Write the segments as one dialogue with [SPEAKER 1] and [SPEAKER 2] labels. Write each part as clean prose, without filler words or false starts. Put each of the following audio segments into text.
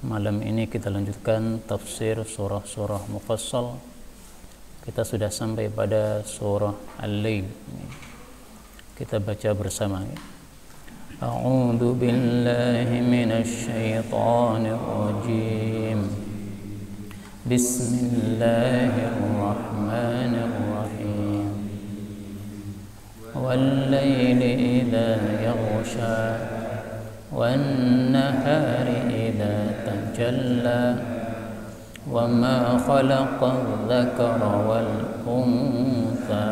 [SPEAKER 1] Malam ini kita lanjutkan tafsir surah-surah mufassal. Kita sudah sampai pada surah Al-Lail. Kita baca bersama. A'udzu billahi minasy syaithanir rajim. Bismillahirrahmanirrahim. Wal-laili idza yaghsha وَالنَّهَارِ إِذَا تَجَلَّى وَمَا خَلَقَ الذَّكَرَ وَالْأُنثَى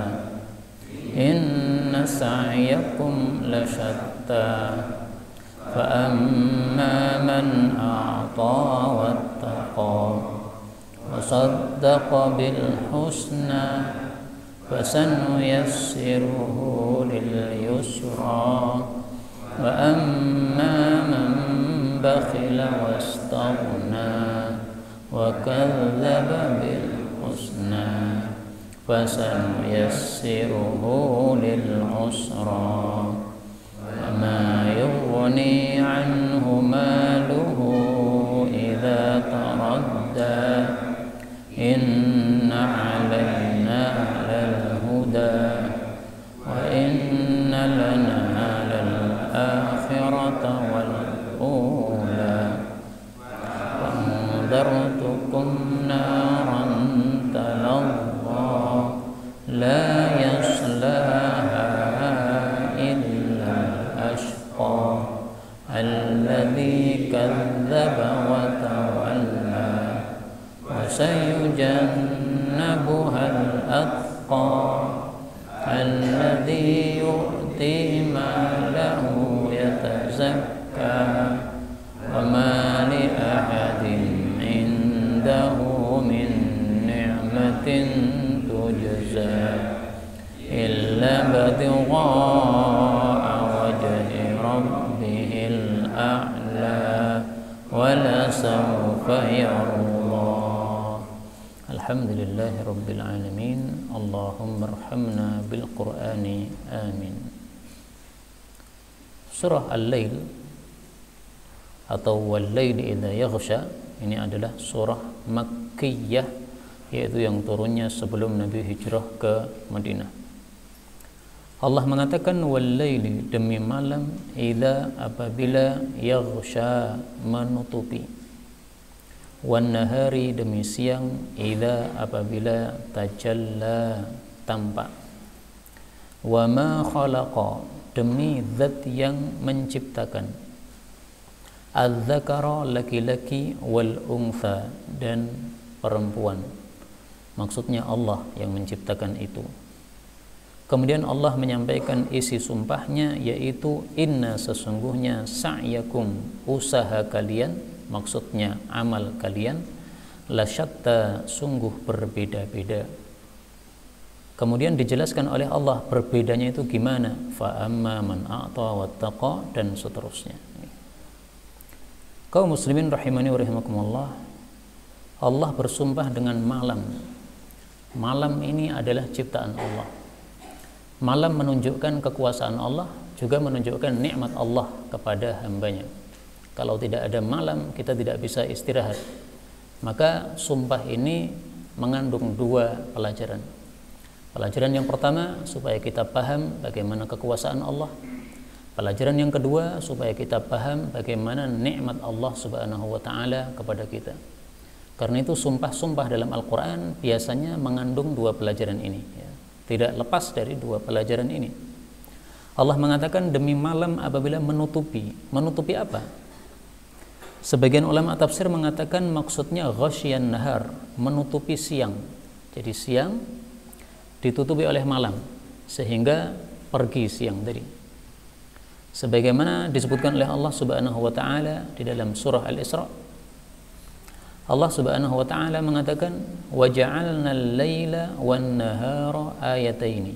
[SPEAKER 1] إِنَّ سَعْيَكُمْ لَشَتَّى فَأَمَّا مَنْ أَعْطَى وَاتَّقَى وَصَدَّقَ بِالْحُسْنَى فَسَنُيَسِّرُهُ لِلْيُسْرَى وَأَمَّا مَنْ بَخِلَ وَاسْتَغْنَى وَكَذَّبَ بِالْحُسْنَى فَسَنُيَسِّرُهُ لِلْعُسْرَى وَمَا يُغْنِي عَنْهُ مَالُهُ إِذَا تَرَدَّى إِنَّ عَلَيْنَا لَلْهُدَى وَإِنَّ لَنَا الآخرة والأولى وأنذرتكم نارا تلظى لا يصلاها إلا الأشقى الذي كذب وتولى وسيجنبها الأتقى الذي يؤتي ماله يتزكى وما لأحد عنده من نعمة تجزى إلا ابتغاء وجه ربه الأعلى ولسوف يرضى. Alhamdulillahi Rabbil Alamin. Allahumma arhamna bil Qur'ani. Amin. Surah Al-Lail atau Wal-Laili idza yaghsha ini adalah surah Makkiyah, yaitu yang turunnya sebelum Nabi hijrah ke Madinah. Allah mengatakan Wal-Laili, demi malam, idza apabila yaghsha menutupi, wan-nahari demi siang, idza apabila tajalla tampak, wa ma khalaqa demi zat yang menciptakan, az-zakara laki-laki, wal untha dan perempuan. Maksudnya Allah yang menciptakan itu. Kemudian Allah menyampaikan isi sumpahnya, yaitu inna sesungguhnya sa'yakum usaha kalian, maksudnya amal kalian, lasyatta sungguh berbeda-beda. Kemudian dijelaskan oleh Allah berbedanya itu gimana, fa amma man a'ta wattaqa dan seterusnya. Kaum muslimin rahimani wa rahimakumullah, Allah bersumpah dengan malam. Malam ini adalah ciptaan Allah. Malam menunjukkan kekuasaan Allah, juga menunjukkan nikmat Allah kepada hambanya. Kalau tidak ada malam, kita tidak bisa istirahat. Maka sumpah ini mengandung dua pelajaran. Pelajaran yang pertama, supaya kita paham bagaimana kekuasaan Allah. Pelajaran yang kedua, supaya kita paham bagaimana nikmat Allah Subhanahu wa ta'ala kepada kita. Karena itu sumpah-sumpah dalam Al-Quran biasanya mengandung dua pelajaran ini, ya. Tidak lepas dari dua pelajaran ini. Allah mengatakan demi malam apabila menutupi. Menutupi apa? Sebagian ulama tafsir mengatakan maksudnya ghasyian nahar, menutupi siang. Jadi siang ditutupi oleh malam sehingga pergi siang tadi. Sebagaimana disebutkan oleh Allah Subhanahu wa taala di dalam surah Al-Isra. Allah Subhanahu wa taala mengatakan waja'alna al-laila wan-nahara ayataini.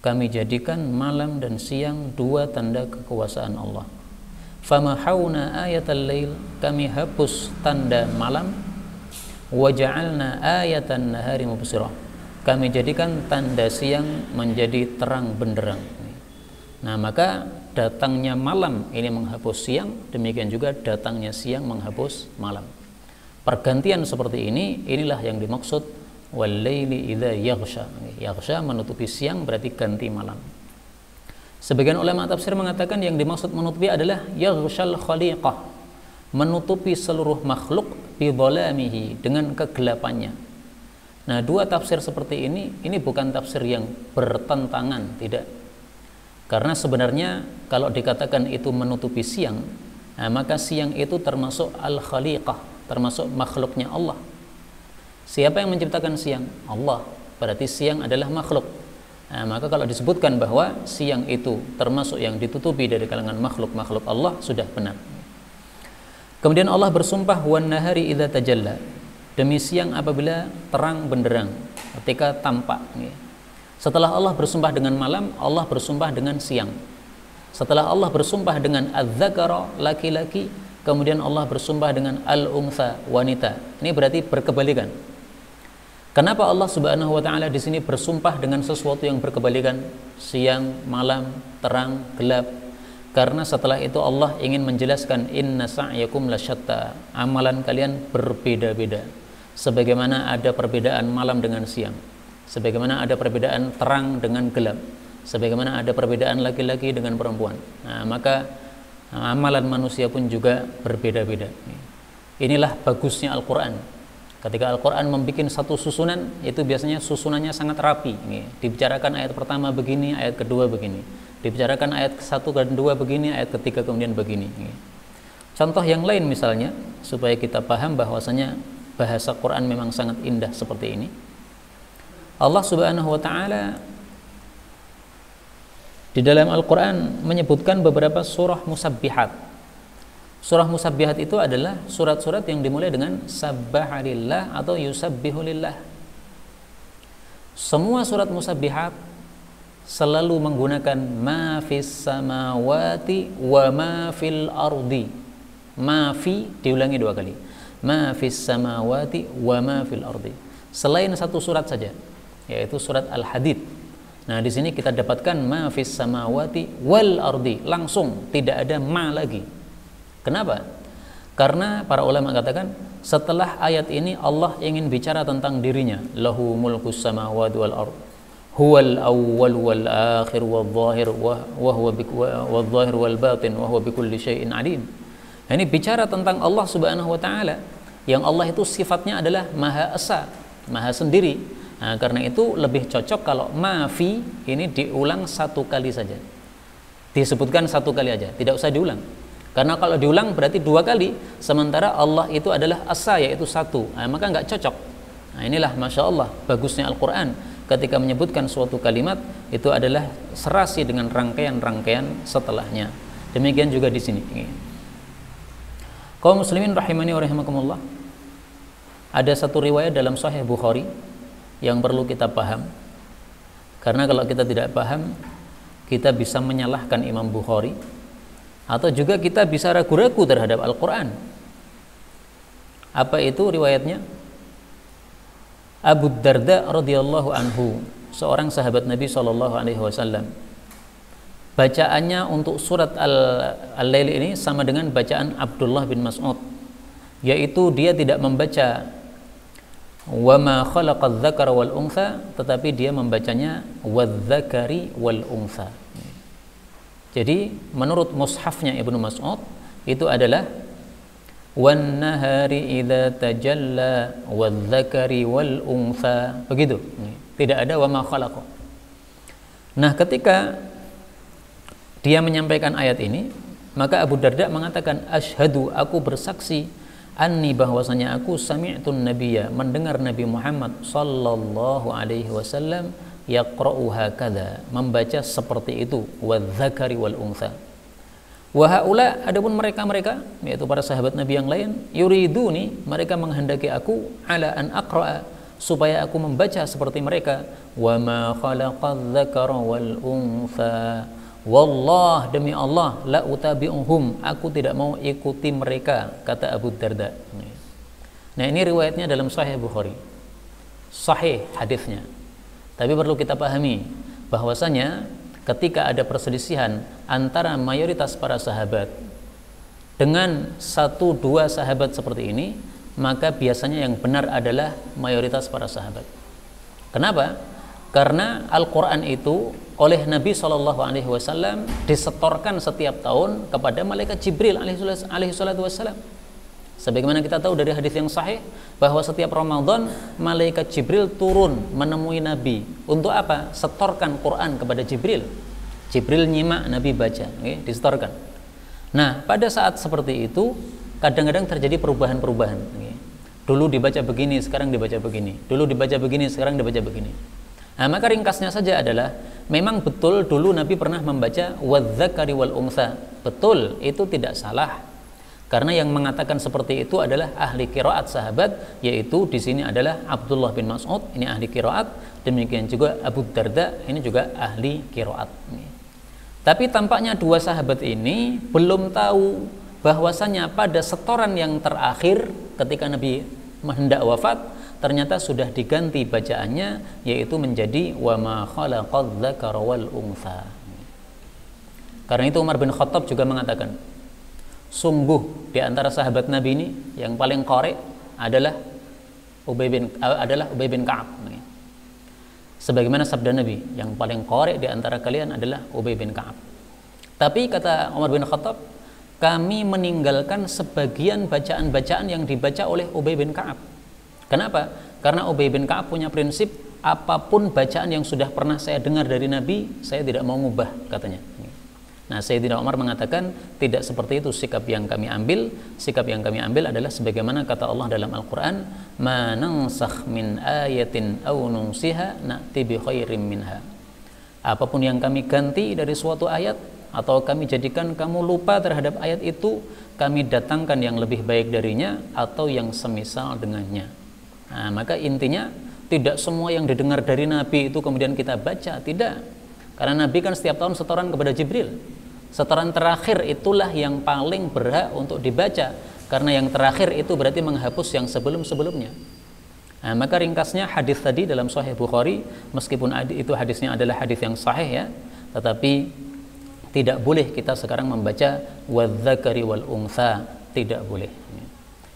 [SPEAKER 1] Kami jadikan malam dan siang dua tanda kekuasaan Allah. Famahawna ayatal lail, kami hapus tanda malam, waja'alna ayatan nahari mubsirah, kami jadikan tanda siang menjadi terang benderang. Nah, maka datangnya malam ini menghapus siang, demikian juga datangnya siang menghapus malam. Pergantian seperti ini, inilah yang dimaksud wal-laili idza yaghsha. Yaghsha menutupi siang berarti ganti malam. Sebagian ulama tafsir mengatakan yang dimaksud menutupi adalah yaghshal khaliqah, menutupi seluruh makhluk bi dhalamihi, dengan kegelapannya. Nah, dua tafsir seperti ini bukan tafsir yang bertentangan, tidak. Karena sebenarnya kalau dikatakan itu menutupi siang, nah, maka siang itu termasuk al-khaliqah, termasuk makhluknya Allah. Siapa yang menciptakan siang? Allah. Berarti siang adalah makhluk. Nah, maka kalau disebutkan bahwa siang itu termasuk yang ditutupi dari kalangan makhluk-makhluk Allah, sudah benar. Kemudian Allah bersumpah wan nahari idza tajalla, demi siang apabila terang benderang, ketika tampak. Setelah Allah bersumpah dengan malam, Allah bersumpah dengan siang. Setelah Allah bersumpah dengan adz-dzakara, laki-laki, kemudian Allah bersumpah dengan al-untha, wanita. Ini berarti berkebalikan. Kenapa Allah Subhanahu wa taala di sini bersumpah dengan sesuatu yang berkebalikan? Siang, malam, terang, gelap. Karena setelah itu Allah ingin menjelaskan inna sa'yakum lasyatta. Amalan kalian berbeda-beda. Sebagaimana ada perbedaan malam dengan siang. Sebagaimana ada perbedaan terang dengan gelap. Sebagaimana ada perbedaan laki-laki dengan perempuan. Nah, maka amalan manusia pun juga berbeda-beda. Inilah bagusnya Al-Qur'an. Ketika Al-Quran membuat satu susunan, itu biasanya susunannya sangat rapi. Dibicarakan ayat pertama begini, ayat kedua begini. Dibicarakan ayat satu kedua begini, ayat ketiga kemudian begini. Contoh yang lain misalnya, supaya kita paham bahwasanya bahasa Quran memang sangat indah seperti ini. Allah Subhanahu wa taala di dalam Al-Quran menyebutkan beberapa surah musabbihat. Surah musabbihat itu adalah surat-surat yang dimulai dengan sabbahalillah atau yusabbihulillah. Semua surat musabbihat selalu menggunakan ma fis samawati wa ma fil ardi. Ma fi diulangi dua kali. Ma fis samawati wa ma fil ardi. Selain satu surat saja, yaitu surat Al-Hadid. Nah, di sini kita dapatkan ma fis samawati wal ardi, langsung tidak ada ma lagi. Kenapa? Karena para ulama katakan setelah ayat ini Allah ingin bicara tentang dirinya. Lahu mulkus samawati wal ard. Huwal awwal wal akhir wal zahir wa huwa wal zahir wal batin wa huwa bikulli syai'in alim. Ini bicara tentang Allah Subhanahu wa taala, yang Allah itu sifatnya adalah Maha Esa, Maha sendiri. Nah, karena itu lebih cocok kalau ma fi ini diulang satu kali saja. Disebutkan satu kali aja, tidak usah diulang. Karena kalau diulang berarti dua kali, sementara Allah itu adalah asa, yaitu satu. Nah, maka nggak cocok. Nah, inilah Masya Allah bagusnya Al-Quran. Ketika menyebutkan suatu kalimat, itu adalah serasi dengan rangkaian-rangkaian setelahnya. Demikian juga di sini. Kaum muslimin rahimani wa rahimakumullah. Ada satu riwayat dalam Sahih Bukhari yang perlu kita paham. Karena kalau kita tidak paham, kita bisa menyalahkan Imam Bukhari, atau juga kita bisa ragu-ragu terhadap Al-Quran. Apa itu riwayatnya? Abu Darda radhiyallahu anhu, seorang sahabat Nabi SAW. Bacaannya untuk surat Al-Lail ini sama dengan bacaan Abdullah bin Mas'ud, yaitu dia tidak membaca wa ma khalaqadz dzakara wal untha, tetapi dia membacanya wadz-dzakari wal untha. Jadi menurut mushafnya Ibnu Mas'ud itu adalah wan nahari idza tajalla wadz-dzakari wal untha, begitu. Tidak ada wa ma khalaqa. Nah, ketika dia menyampaikan ayat ini, maka Abu Darda mengatakan asyhadu, aku bersaksi, anni, bahwasanya aku sami'tun nabiyya, mendengar Nabi Muhammad sallallahu alaihi wasallam yaqra'u hakadha, membaca seperti itu, wadz-dzakari wal untha. Wa haula, adapun mereka-mereka, yaitu para sahabat Nabi yang lain, yuriduni, mereka menghendaki aku, ala an aqra'a, supaya aku membaca seperti mereka, wa ma khalaqadz dzakara wal untha, wallah, demi Allah, la utabi'uhum, aku tidak mau ikuti mereka, kata Abu Darda. Nah, ini riwayatnya dalam Sahih Bukhari, sahih hadisnya. Tapi perlu kita pahami bahwasanya ketika ada perselisihan antara mayoritas para sahabat dengan 1-2 sahabat seperti ini, maka biasanya yang benar adalah mayoritas para sahabat. Kenapa? Karena Al-Quran itu oleh Nabi SAW disetorkan setiap tahun kepada malaikat Jibril alaihi salatu wassalam. Sebagaimana kita tahu dari hadis yang sahih bahwa setiap Ramadan malaikat Jibril turun menemui Nabi untuk apa? Setorkan Quran kepada Jibril. Jibril nyimak, Nabi baca, disetorkan. Nah, pada saat seperti itu kadang-kadang terjadi perubahan-perubahan. Dulu dibaca begini, sekarang dibaca begini. Dulu dibaca begini, sekarang dibaca begini. Nah, maka ringkasnya saja adalah memang betul dulu Nabi pernah membaca wadzakari wal untha. Betul, itu tidak salah. Karena yang mengatakan seperti itu adalah ahli qiraat sahabat, yaitu di sini adalah Abdullah bin Mas'ud, ini ahli qiraat, demikian juga Abu Darda, ini juga ahli qiraat. Tapi tampaknya 2 sahabat ini belum tahu bahwasanya pada setoran yang terakhir ketika Nabi hendak wafat, ternyata sudah diganti bacaannya, yaitu menjadi wa ma khalaqadz dzakara wal untha. Karena itu Umar bin Khattab juga mengatakan, sungguh di antara sahabat Nabi ini yang paling qari adalah Ubay bin Ka'ab. Sebagaimana sabda Nabi, yang paling qari di antara kalian adalah Ubay bin Ka'ab. Tapi kata Umar bin Khattab, kami meninggalkan sebagian bacaan-bacaan yang dibaca oleh Ubay bin Ka'ab. Kenapa? Karena Ubay bin Ka'ab punya prinsip, apapun bacaan yang sudah pernah saya dengar dari Nabi, saya tidak mau ngubah, katanya. Nah, Sayyidina Umar mengatakan tidak seperti itu sikap yang kami ambil. Sikap yang kami ambil adalah sebagaimana kata Allah dalam Al-Quran, ma nansakh min ayatin aw nunsiha na'ti bi khairim minha. Apapun yang kami ganti dari suatu ayat atau kami jadikan kamu lupa terhadap ayat itu, kami datangkan yang lebih baik darinya atau yang semisal dengannya. Nah, maka intinya tidak semua yang didengar dari Nabi itu kemudian kita baca, tidak. Karena Nabi kan setiap tahun setoran kepada Jibril. Setoran terakhir itulah yang paling berhak untuk dibaca, karena yang terakhir itu berarti menghapus yang sebelum-sebelumnya. Nah, maka ringkasnya hadis tadi dalam Sahih Bukhari, meskipun itu hadisnya adalah hadis yang sahih ya, tetapi tidak boleh kita sekarang membaca wadzakari wal untha, tidak boleh.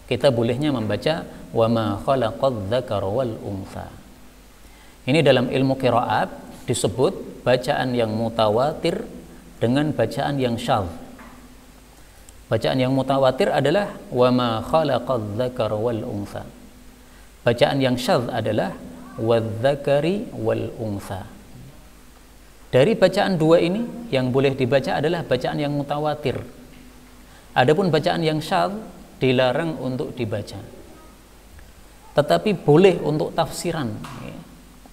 [SPEAKER 1] Kita bolehnya membaca wa ma khalaqadz dzakara wal untha. Ini dalam ilmu qiraat disebut bacaan yang mutawatir dengan bacaan yang syadz. Bacaan yang mutawatir adalah wa ma khalaqadz dzakara wal untha. Bacaan yang syadz adalah wadzakari wal untha. Dari bacaan 2 ini yang boleh dibaca adalah bacaan yang mutawatir. Adapun bacaan yang syadz dilarang untuk dibaca. Tetapi boleh untuk tafsiran.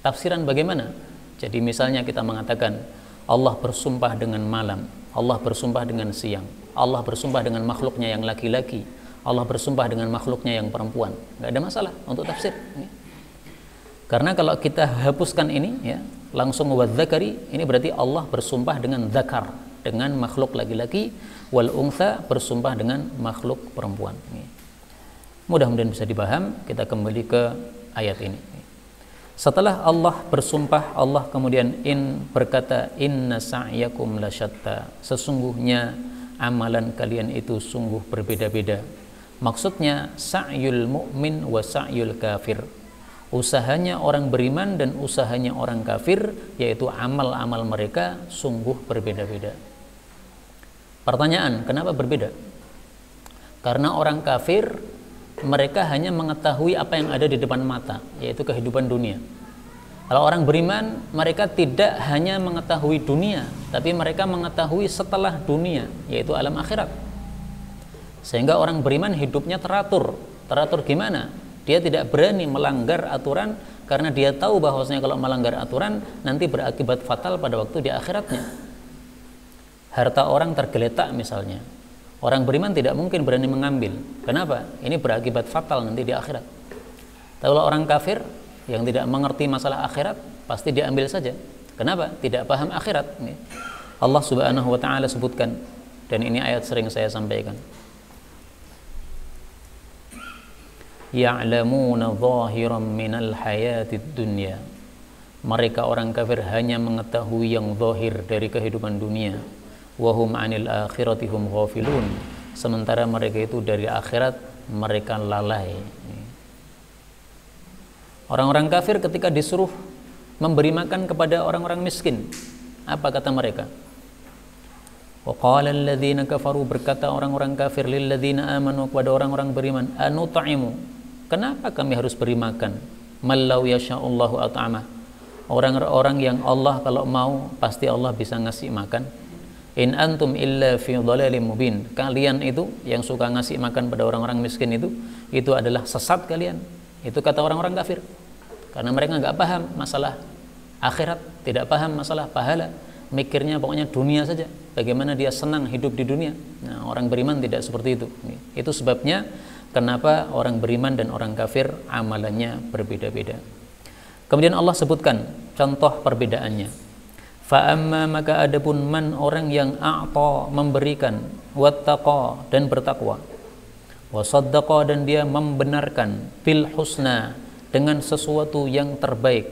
[SPEAKER 1] Tafsiran bagaimana? Jadi misalnya kita mengatakan Allah bersumpah dengan malam, Allah bersumpah dengan siang, Allah bersumpah dengan makhluknya yang laki-laki, Allah bersumpah dengan makhluknya yang perempuan. Nggak ada masalah untuk tafsir. Karena kalau kita hapuskan ini ya, langsung wadzakari, ini berarti Allah bersumpah dengan zakar, dengan makhluk laki-laki, wal untha bersumpah dengan makhluk perempuan. Mudah-mudahan bisa dipaham. Kita kembali ke ayat ini. Setelah Allah bersumpah, Allah kemudian berkata, inna sa'yakum lasyatta, sesungguhnya amalan kalian itu sungguh berbeda-beda. Maksudnya sa'yul mu'min wa sa'yul kafir, usahanya orang beriman dan usahanya orang kafir, yaitu amal-amal mereka sungguh berbeda-beda. Pertanyaan, kenapa berbeda? Karena orang kafir mereka hanya mengetahui apa yang ada di depan mata, yaitu kehidupan dunia. Kalau orang beriman, mereka tidak hanya mengetahui dunia, tapi mereka mengetahui setelah dunia, yaitu alam akhirat. Sehingga orang beriman hidupnya teratur. Teratur gimana? Dia tidak berani melanggar aturan, karena dia tahu bahwasanya kalau melanggar aturan nanti berakibat fatal pada waktu di akhiratnya. Harta orang tergeletak misalnya, orang beriman tidak mungkin berani mengambil. Kenapa? Ini berakibat fatal nanti di akhirat. Tapi kalau orang kafir yang tidak mengerti masalah akhirat, pasti diambil saja. Kenapa? Tidak paham akhirat. Allah Subhanahu wa taala sebutkan, dan ini ayat sering saya sampaikan. Ya'lamuna zahiran minal hayatid dunya. Mereka orang kafir hanya mengetahui yang zahir dari kehidupan dunia. Wa hum 'anil akhirati hum ghafilun. Sementara mereka itu dari akhirat mereka lalai. Orang-orang kafir ketika disuruh memberi makan kepada orang-orang miskin, apa kata mereka? Wa qala alladziina kafaru, berkata orang-orang kafir, lil ladziina amanu, kepada orang-orang beriman, anut'imu, kenapa kami harus beri makan? Mallau yasha'ullahu at'amah, orang-orang yang Allah kalau mau pasti Allah bisa ngasih makan. In antum illa fi dhalalim mubin, kalian itu yang suka ngasih makan pada orang-orang miskin itu adalah sesat kalian. Itu kata orang-orang kafir, karena mereka nggak paham masalah akhirat, tidak paham masalah pahala, mikirnya pokoknya dunia saja, bagaimana dia senang hidup di dunia. Nah, orang beriman tidak seperti itu. Itu sebabnya kenapa orang beriman dan orang kafir amalannya berbeda-beda. Kemudian Allah sebutkan contoh perbedaannya. Fa'amma, maka adapun man, orang yang a'ta, memberikan, wattaqa, dan bertakwa, wasaddaqa, dan dia membenarkan, bil husna, dengan sesuatu yang terbaik,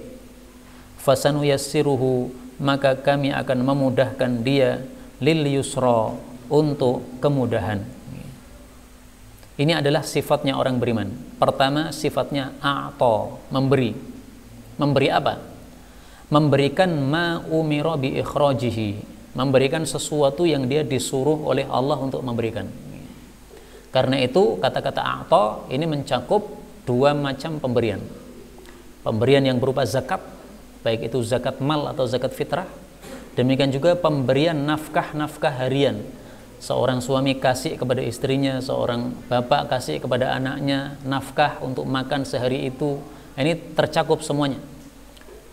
[SPEAKER 1] fasanuyassiruhu, maka kami akan memudahkan dia, lil yusra, untuk kemudahan. Ini adalah sifatnya orang beriman. Pertama, sifatnya a'ta, memberi. Memberi apa? Memberikan ma umira bi ikhrajihi, memberikan sesuatu yang dia disuruh oleh Allah untuk memberikan. Karena itu kata-kata a'ta ini mencakup dua macam pemberian. Pemberian yang berupa zakat, baik itu zakat mal atau zakat fitrah. Demikian juga pemberian nafkah-nafkah harian. Seorang suami kasih kepada istrinya, seorang bapak kasih kepada anaknya nafkah untuk makan sehari itu. Ini tercakup semuanya.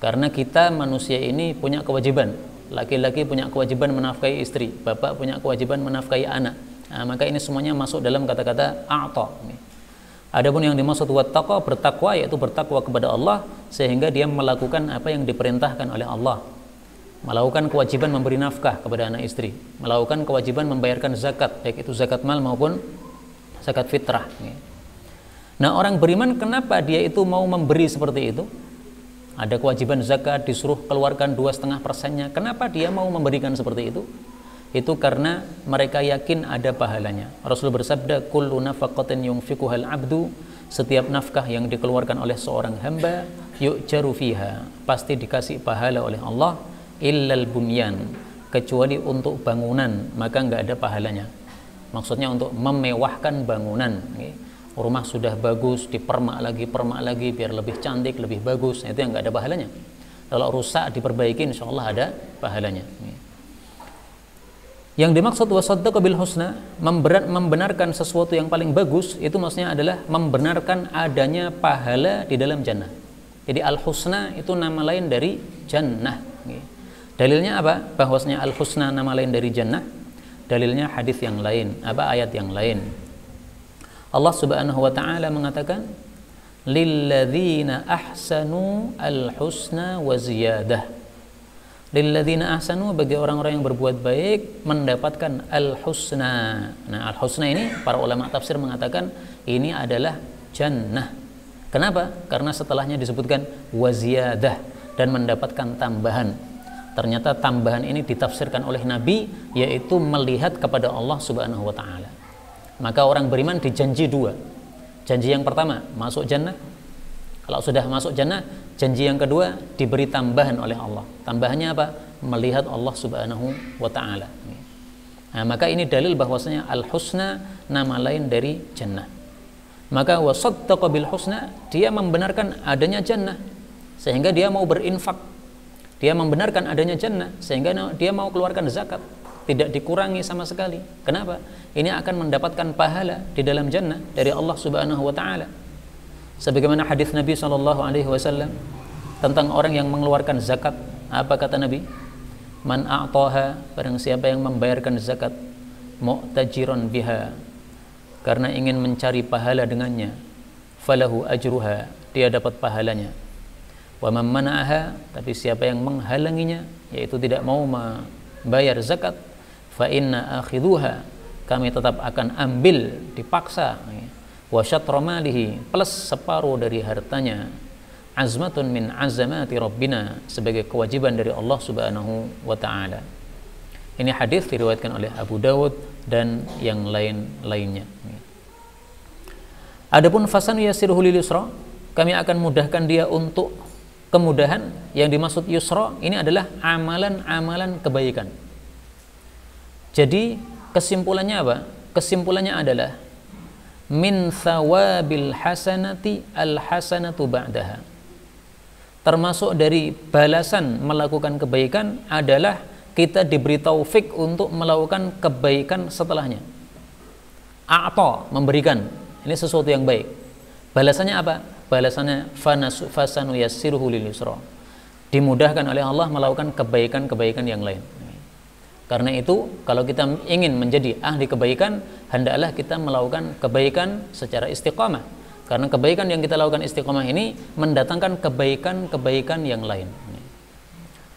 [SPEAKER 1] Karena kita manusia ini punya kewajiban. Laki-laki punya kewajiban menafkahi istri, bapak punya kewajiban menafkahi anak. Nah, maka ini semuanya masuk dalam kata-kata a'ta. Adapun yang dimaksud wattaqa, bertakwa, yaitu bertakwa kepada Allah sehingga dia melakukan apa yang diperintahkan oleh Allah. Melakukan kewajiban memberi nafkah kepada anak istri, melakukan kewajiban membayarkan zakat, baik itu zakat mal maupun zakat fitrah. Nah, orang beriman kenapa dia itu mau memberi seperti itu? Ada kewajiban zakat, disuruh keluarkan 2,5%-nya. Kenapa dia mau memberikan seperti itu? Itu karena mereka yakin ada pahalanya. Rasul bersabda, kullu nafaqatin yunfiquhal abdu, setiap nafkah yang dikeluarkan oleh seorang hamba, yu'jaru fiha, pasti dikasih pahala oleh Allah, illal bunyan, kecuali untuk bangunan, maka enggak ada pahalanya. Maksudnya untuk memewahkan bangunan. Rumah sudah bagus, dipermak lagi biar lebih cantik, lebih bagus, itu yang nggak ada pahalanya. Kalau rusak diperbaiki, insya Allah ada pahalanya. Yang dimaksud wasaddaqa bil husna, membenarkan sesuatu yang paling bagus, itu maksudnya adalah membenarkan adanya pahala di dalam jannah. Jadi al husna itu nama lain dari jannah. Dalilnya apa? Bahwasanya al husna nama lain dari jannah. Dalilnya hadis yang lain, ayat yang lain. Allah Subhanahu wa taala mengatakan lilladzina ahsanu al-husna wa ziyadah. Lilladzina ahsanu, bagi orang-orang yang berbuat baik mendapatkan al-husna. Nah, al-husna ini para ulama tafsir mengatakan ini adalah jannah. Kenapa? Karena setelahnya disebutkan wa ziyadah, dan mendapatkan tambahan. Ternyata tambahan ini ditafsirkan oleh Nabi, yaitu melihat kepada Allah Subhanahu wa taala. Maka orang beriman dijanji dua. Janji yang pertama, masuk jannah. Kalau sudah masuk jannah, janji yang kedua diberi tambahan oleh Allah. Tambahannya apa? Melihat Allah Subhanahu wa ta'ala. Nah, maka ini dalil bahwasanya al-husna nama lain dari jannah. Maka wasaddaqa bil husna, dia membenarkan adanya jannah sehingga dia mau berinfak. Dia membenarkan adanya jannah sehingga dia mau keluarkan zakat. Tidak dikurangi sama sekali. Kenapa? Ini akan mendapatkan pahala di dalam jannah dari Allah Subhanahu wa taala. Sebagaimana hadis Nabi SAW tentang orang yang mengeluarkan zakat, apa kata Nabi? Man a'taha, barang siapa yang membayarkan zakat, mu'tajiran biha, karena ingin mencari pahala dengannya, falahu ajruha, dia dapat pahalanya. Wa man mana'aha, tapi siapa yang menghalanginya, yaitu tidak mau membayar zakat, fa inna akhidhuha, kami tetap akan ambil, dipaksa, wa syatra malihi, plus separuh dari hartanya, azmatun min azamati rabbina, sebagai kewajiban dari Allah Subhanahu wa taala. Ini hadis diriwayatkan oleh Abu Dawud dan yang lain-lainnya. Adapun fasanu yassiruhu lil yusra, kami akan mudahkan dia untuk kemudahan. Yang dimaksud yusra ini adalah amalan-amalan kebaikan. Jadi kesimpulannya apa? Kesimpulannya adalah min thawabil hasanati al hasanatu ba'daha. Termasuk dari balasan melakukan kebaikan adalah kita diberi taufik untuk melakukan kebaikan setelahnya. A'ta, memberikan. Ini sesuatu yang baik. Balasannya apa? Balasannya fasanu yassiruhu lil yusra. Dimudahkan oleh Allah melakukan kebaikan-kebaikan yang lain. Karena itu, kalau kita ingin menjadi ahli kebaikan, hendaklah kita melakukan kebaikan secara istiqamah. Karena kebaikan yang kita lakukan istiqamah ini mendatangkan kebaikan-kebaikan yang lain.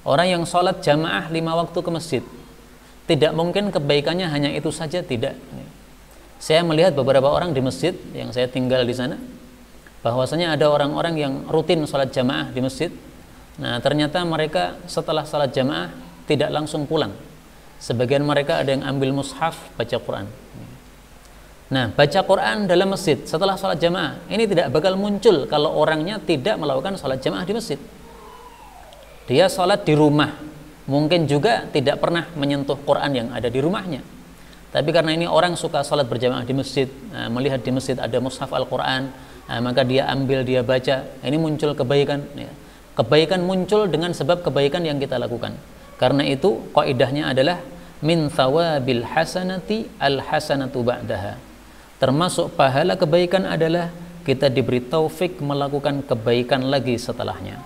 [SPEAKER 1] Orang yang sholat jamaah 5 waktu ke masjid, tidak mungkin kebaikannya hanya itu saja, tidak. Saya melihat beberapa orang di masjid yang saya tinggal di sana, bahwasanya ada orang-orang yang rutin sholat jamaah di masjid. Nah, ternyata mereka setelah sholat jamaah tidak langsung pulang. Sebagian mereka ada yang ambil mushaf, baca Quran. Nah, baca Quran dalam masjid setelah sholat jamaah ini tidak bakal muncul kalau orangnya tidak melakukan sholat jamaah di masjid. Dia sholat di rumah, mungkin juga tidak pernah menyentuh Quran yang ada di rumahnya. Tapi karena ini orang suka sholat berjamaah di masjid, melihat di masjid ada mushaf Al-Quran, maka dia ambil, dia baca. Ini muncul kebaikan. Kebaikan muncul dengan sebab kebaikan yang kita lakukan. Karena itu kaidahnya adalah min thawabil hasanati al hasanatu ba'daha. Termasuk pahala kebaikan adalah kita diberi taufik melakukan kebaikan lagi setelahnya.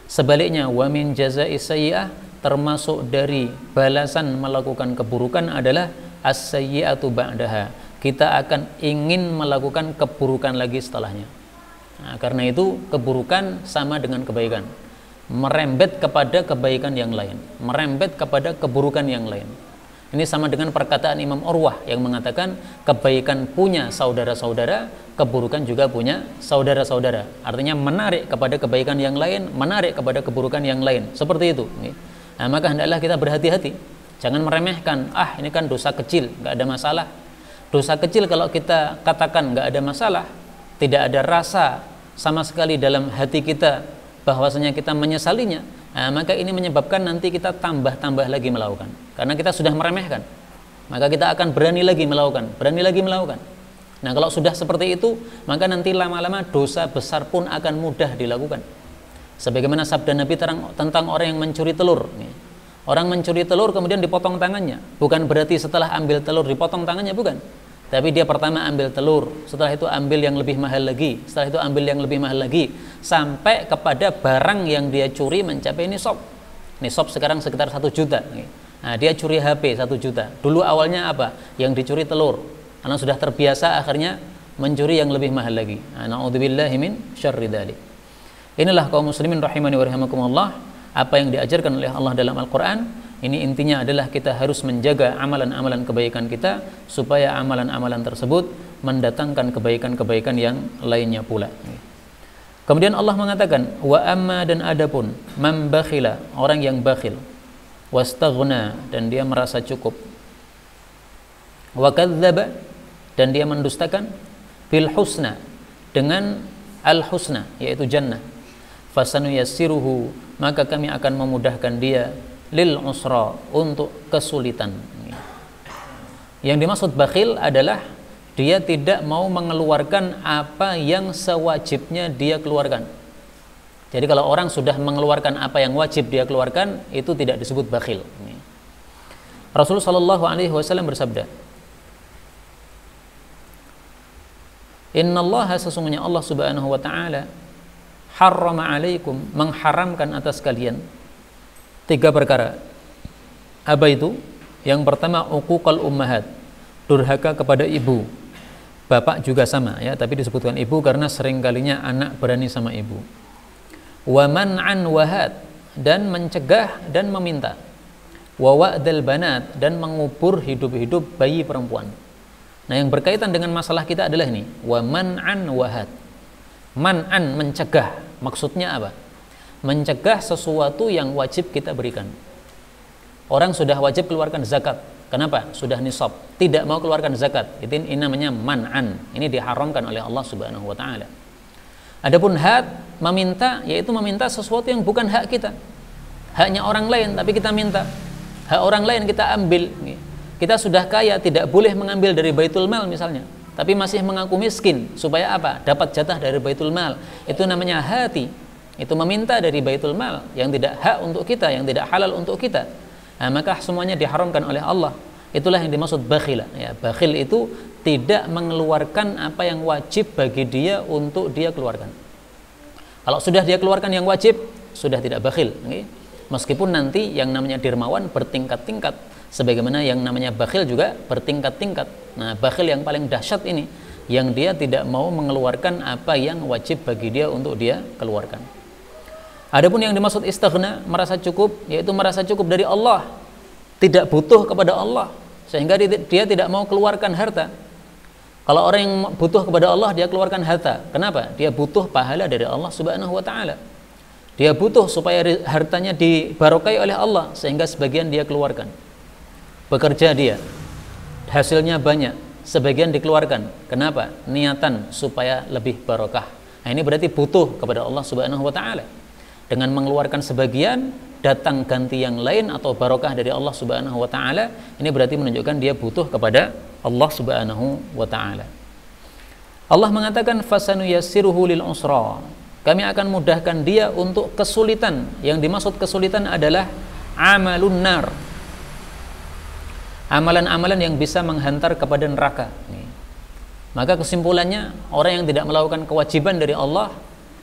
[SPEAKER 1] Sebaliknya, wa min jazai sayyi'ah, termasuk dari balasan melakukan keburukan adalah as-sayyi'atu ba'daha. Kita akan ingin melakukan keburukan lagi setelahnya. Nah, karena itu keburukan sama dengan kebaikan, merembet kepada kebaikan yang lain, merembet kepada keburukan yang lain. Ini sama dengan perkataan Imam Urwah yang mengatakan kebaikan punya saudara-saudara, keburukan juga punya saudara-saudara. Artinya menarik kepada kebaikan yang lain, menarik kepada keburukan yang lain. Seperti itu. Nah, maka hendaklah kita berhati-hati. Jangan meremehkan, ini kan dosa kecil, nggak ada masalah. Dosa kecil kalau kita katakan nggak ada masalah, tidak ada rasa sama sekali dalam hati kita bahwasanya kita menyesalinya, maka ini menyebabkan nanti kita tambah-tambah lagi melakukan. Karena kita sudah meremehkan, maka kita akan berani lagi melakukan. Nah, kalau sudah seperti itu, maka nanti lama-lama dosa besar pun akan mudah dilakukan. Sebagaimana sabda Nabi tentang orang yang mencuri telur. Orang mencuri telur kemudian dipotong tangannya, bukan berarti setelah ambil telur dipotong tangannya, bukan. Tapi dia pertama ambil telur, setelah itu ambil yang lebih mahal lagi, setelah itu ambil yang lebih mahal lagi, sampai kepada barang yang dia curi mencapai nisab. Nisab sekarang sekitar 1 juta. Nah, dia curi HP 1 juta. Dulu awalnya apa? Yang dicuri telur. Karena sudah terbiasa akhirnya mencuri yang lebih mahal lagi. Na'udzubillahi min syarri dzalik. Inilah kaum muslimin rahimani wa rahimakumullah, apa yang diajarkan oleh Allah dalam Al-Qur'an. Ini intinya adalah kita harus menjaga amalan-amalan kebaikan kita supaya amalan-amalan tersebut mendatangkan kebaikan-kebaikan yang lainnya pula. Kemudian Allah mengatakan, wa amma, dan adapun man bakhila, orang yang bakhil, wastaghna, dan dia merasa cukup, wa kadzdzaba, dan dia mendustakan, bil husna, dengan al husna, yaitu jannah, fasanuyassiruhu, maka kami akan memudahkan dia lil usra, untuk kesulitan. Yang dimaksud bakhil adalah dia tidak mau mengeluarkan apa yang sewajibnya dia keluarkan. Jadi kalau orang sudah mengeluarkan apa yang wajib dia keluarkan, itu tidak disebut bakhil. Rasulullah Shallallahu Alaihi Wasallam bersabda, Innallaha, sesungguhnya Allah Subhanahu Wa Taala, harrama alaikum, mengharamkan atas kalian 3 perkara. Apa itu? Yang pertama, uquqal ummahat, durhaka kepada ibu. Bapak juga sama, ya, tapi disebutkan ibu karena seringkalinya anak berani sama ibu. Wa man'an wahad, dan mencegah dan meminta. Wa wa'dal banat, dan mengubur hidup-hidup bayi perempuan. Nah, yang berkaitan dengan masalah kita adalah ini, wa man'an wahad. Man'an, mencegah. Maksudnya apa? Mencegah sesuatu yang wajib kita berikan. Orang sudah wajib keluarkan zakat. Kenapa? Sudah nisab, tidak mau keluarkan zakat. Ini namanya man'an. Ini diharamkan oleh Allah Subhanahu wa taala. Adapun hak meminta, yaitu meminta sesuatu yang bukan hak kita. Haknya orang lain tapi kita minta. Hak orang lain kita ambil. Kita sudah kaya, tidak boleh mengambil dari Baitul Mal misalnya, tapi masih mengaku miskin supaya apa? Dapat jatah dari Baitul Mal. Itu namanya hati. Itu meminta dari Baitul Mal yang tidak hak untuk kita, yang tidak halal untuk kita. Nah, maka semuanya diharamkan oleh Allah. Itulah yang dimaksud bakhil. Ya, bakhil itu tidak mengeluarkan apa yang wajib bagi dia untuk dia keluarkan. Kalau sudah dia keluarkan yang wajib, sudah tidak bakhil. Meskipun nanti yang namanya dermawan bertingkat-tingkat, sebagaimana yang namanya bakhil juga bertingkat-tingkat. Nah, bakhil yang paling dahsyat ini, yang dia tidak mau mengeluarkan apa yang wajib bagi dia untuk dia keluarkan. Adapun yang dimaksud istighna, merasa cukup, yaitu merasa cukup dari Allah, tidak butuh kepada Allah, sehingga dia tidak mau keluarkan harta. Kalau orang yang butuh kepada Allah, dia keluarkan harta. Kenapa? Dia butuh pahala dari Allah Subhanahu wa taala. Dia butuh supaya hartanya dibarokai oleh Allah, sehingga sebagian dia keluarkan. Bekerja dia, hasilnya banyak, sebagian dikeluarkan. Kenapa? Niatan supaya lebih barokah. Nah, ini berarti butuh kepada Allah Subhanahu wa taala. Dengan mengeluarkan sebagian, datang ganti yang lain atau barokah dari Allah Subhanahu wa taala, ini berarti menunjukkan dia butuh kepada Allah Subhanahu wa taala. Allah mengatakan fasanuyassiruhu lil usra. Kami akan mudahkan dia untuk kesulitan. Yang dimaksud kesulitan adalah amalun nar. Amalan-amalan yang bisa menghantar kepada neraka. Maka kesimpulannya, orang yang tidak melakukan kewajiban dari Allah,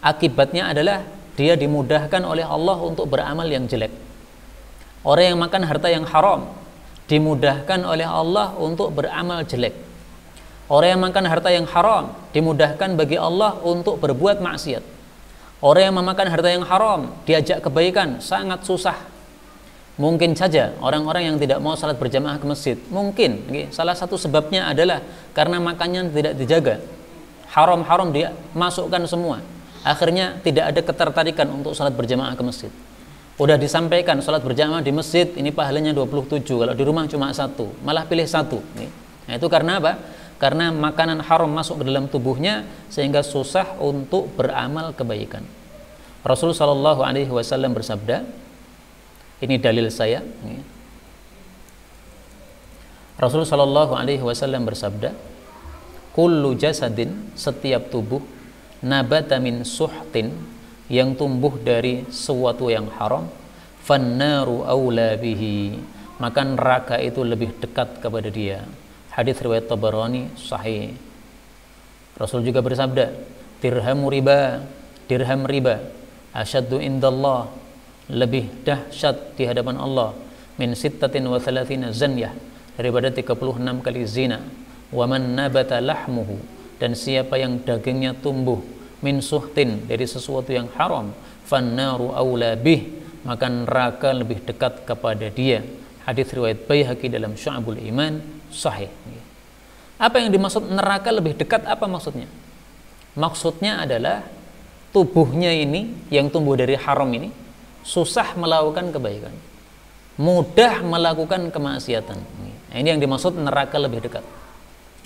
[SPEAKER 1] akibatnya adalah dia dimudahkan oleh Allah untuk beramal yang jelek. Orang yang makan harta yang haram dimudahkan oleh Allah untuk beramal jelek. Orang yang makan harta yang haram dimudahkan bagi Allah untuk berbuat maksiat. Orang yang memakan harta yang haram diajak kebaikan sangat susah. Mungkin saja orang-orang yang tidak mau salat berjamaah ke masjid, mungkin salah satu sebabnya adalah karena makannya tidak dijaga. Haram-haram dia masukkan semua. Akhirnya tidak ada ketertarikan untuk salat berjamaah ke masjid. Udah disampaikan salat berjamaah di masjid ini pahalanya 27, kalau di rumah cuma 1, malah pilih 1. Nah, itu karena apa? Karena makanan haram masuk ke dalam tubuhnya sehingga susah untuk beramal kebaikan. Rasul sallallahu alaihi wasallam bersabda, ini dalil saya. Rasul sallallahu alaihi wasallam bersabda, kullu jasadin, setiap tubuh, nabata min suhtin, yang tumbuh dari sesuatu yang haram, fannaru aula bihi, maka neraka itu lebih dekat kepada dia. Hadis riwayat Tabarani sahih. Rasul juga bersabda, dirham riba asyaddu indallah, lebih dahsyat di hadapan Allah min sittatin wa thalathina zanyah, daripada 36 kali zina. Wa man nabata lahmuhu, dan siapa yang dagingnya tumbuh min suhtin, dari sesuatu yang haram, fannaru aula bih, maka neraka lebih dekat kepada dia. Hadis riwayat Baihaqi dalam Syu'abul Iman sahih. Apa yang dimaksud neraka lebih dekat? Apa maksudnya? Maksudnya adalah tubuhnya ini yang tumbuh dari haram ini susah melakukan kebaikan, mudah melakukan kemaksiatan. Nah, ini yang dimaksud neraka lebih dekat.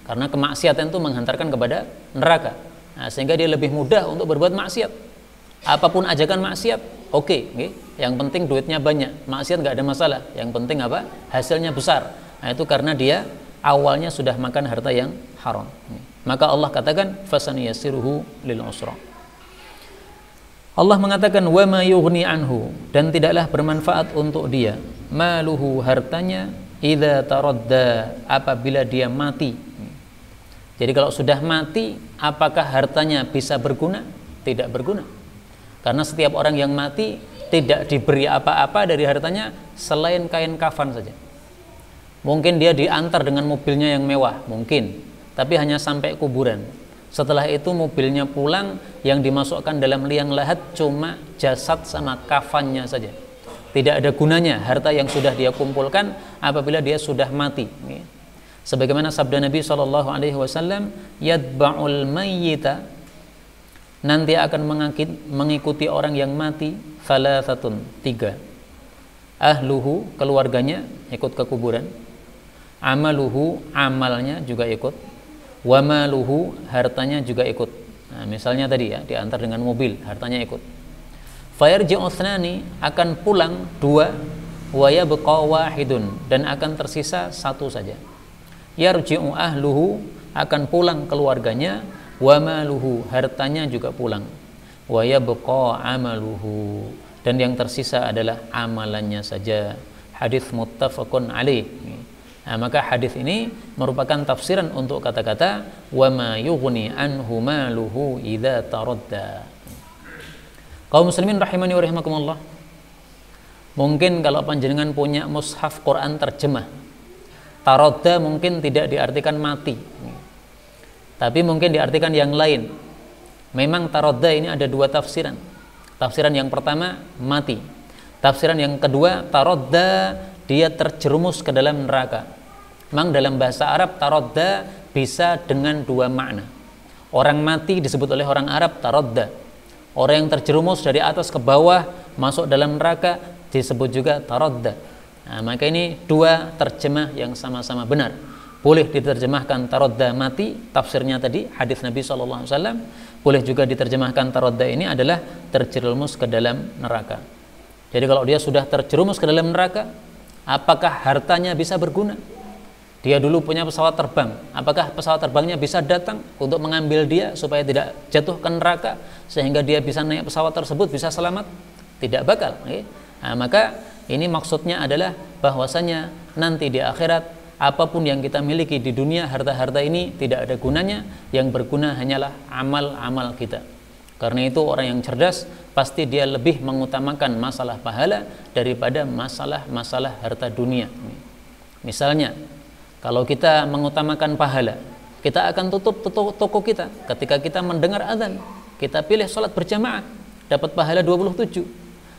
[SPEAKER 1] Karena kemaksiatan itu menghantarkan kepada neraka. Nah, sehingga dia lebih mudah untuk berbuat maksiat. Apapun ajakan maksiat, oke. Yang penting duitnya banyak, maksiat nggak ada masalah. Yang penting apa? Hasilnya besar. Nah, itu karena dia awalnya sudah makan harta yang haram. Maka Allah katakan fasaniyasiruhu lil usra. Allah mengatakan wa ma yughni anhu, dan tidaklah bermanfaat untuk dia maluhu, hartanya, idza taradda, apabila dia mati. Jadi kalau sudah mati, apakah hartanya bisa berguna? Tidak berguna. Karena setiap orang yang mati tidak diberi apa-apa dari hartanya selain kain kafan saja. Mungkin dia diantar dengan mobilnya yang mewah, mungkin, tapi hanya sampai kuburan. Setelah itu mobilnya pulang, yang dimasukkan dalam liang lahat cuma jasad sama kafannya saja. Tidak ada gunanya harta yang sudah dia kumpulkan apabila dia sudah mati. Sebagaimana sabda Nabi SAW, yadba'ul mayyita nanti akan mengikuti orang yang mati thalathatun, 3. Ahluhu, keluarganya ikut ke kuburan, amaluhu, amalnya juga ikut, wa maluhu, hartanya juga ikut. Nah, misalnya tadi ya, diantar dengan mobil, hartanya ikut. Fayarji'u thnani, akan pulang 2, wa yabqa wahidun, dan akan tersisa 1 saja. Yarji'u ahluhu, akan pulang keluarganya, wa maluhu, hartanya juga pulang, wa yabqa amaluhu, dan yang tersisa adalah amalannya saja. Hadis muttafaqun alaih. Nah, maka hadis ini merupakan tafsiran untuk kata-kata wa ma yughni anhu maluhu idza taradda. Kaum muslimin rahimani wa rahimakumullah. Mungkin kalau panjenengan punya mushaf Quran terjemah, taradda mungkin tidak diartikan mati, tapi mungkin diartikan yang lain. Memang taradda ini ada 2 tafsiran. Tafsiran yang pertama mati. Tafsiran yang kedua taradda, dia terjerumus ke dalam neraka. Memang dalam bahasa Arab taradda bisa dengan 2 makna. Orang mati disebut oleh orang Arab taradda. Orang yang terjerumus dari atas ke bawah masuk dalam neraka disebut juga taradda. Nah, maka ini 2 terjemah yang sama-sama benar. Boleh diterjemahkan taradda mati, tafsirnya tadi hadis Nabi SAW. Boleh juga diterjemahkan taradda ini adalah terjerumus ke dalam neraka. Jadi kalau dia sudah terjerumus ke dalam neraka, apakah hartanya bisa berguna? Dia dulu punya pesawat terbang, apakah pesawat terbangnya bisa datang untuk mengambil dia supaya tidak jatuh ke neraka sehingga dia bisa naik pesawat tersebut, bisa selamat? Tidak bakal. Nah, maka ini maksudnya adalah bahwasanya nanti di akhirat apapun yang kita miliki di dunia, harta-harta ini tidak ada gunanya. Yang berguna hanyalah amal-amal kita. Karena itu orang yang cerdas pasti dia lebih mengutamakan masalah pahala daripada masalah-masalah harta dunia. Misalnya, kalau kita mengutamakan pahala, kita akan tutup toko kita. Ketika kita mendengar azan, kita pilih sholat berjamaah, dapat pahala 27.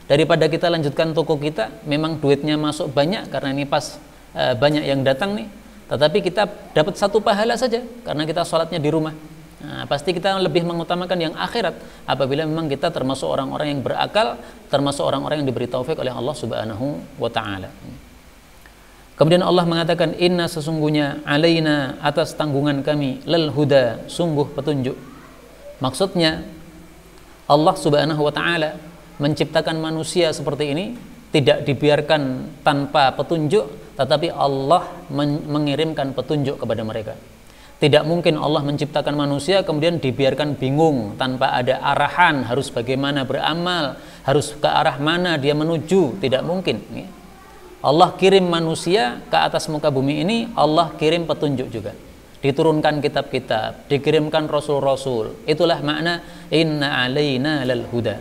[SPEAKER 1] Daripada kita lanjutkan toko kita, memang duitnya masuk banyak karena ini pas banyak yang datang nih, tetapi kita dapat 1 pahala saja karena kita sholatnya di rumah. Nah, pasti kita lebih mengutamakan yang akhirat apabila memang kita termasuk orang-orang yang berakal, termasuk orang-orang yang diberi taufik oleh Allah Subhanahu wa ta'ala. Kemudian Allah mengatakan, inna, sesungguhnya, alaina, atas tanggungan kami, lal huda, sungguh petunjuk. Maksudnya Allah Subhanahu wa ta'ala menciptakan manusia seperti ini tidak dibiarkan tanpa petunjuk, tetapi Allah mengirimkan petunjuk kepada mereka. Tidak mungkin Allah menciptakan manusia kemudian dibiarkan bingung tanpa ada arahan harus bagaimana beramal, harus ke arah mana dia menuju. Tidak mungkin. Allah kirim manusia ke atas muka bumi ini, Allah kirim petunjuk juga. Diturunkan kitab-kitab, dikirimkan rasul-rasul. Itulah makna inna alaina lal huda.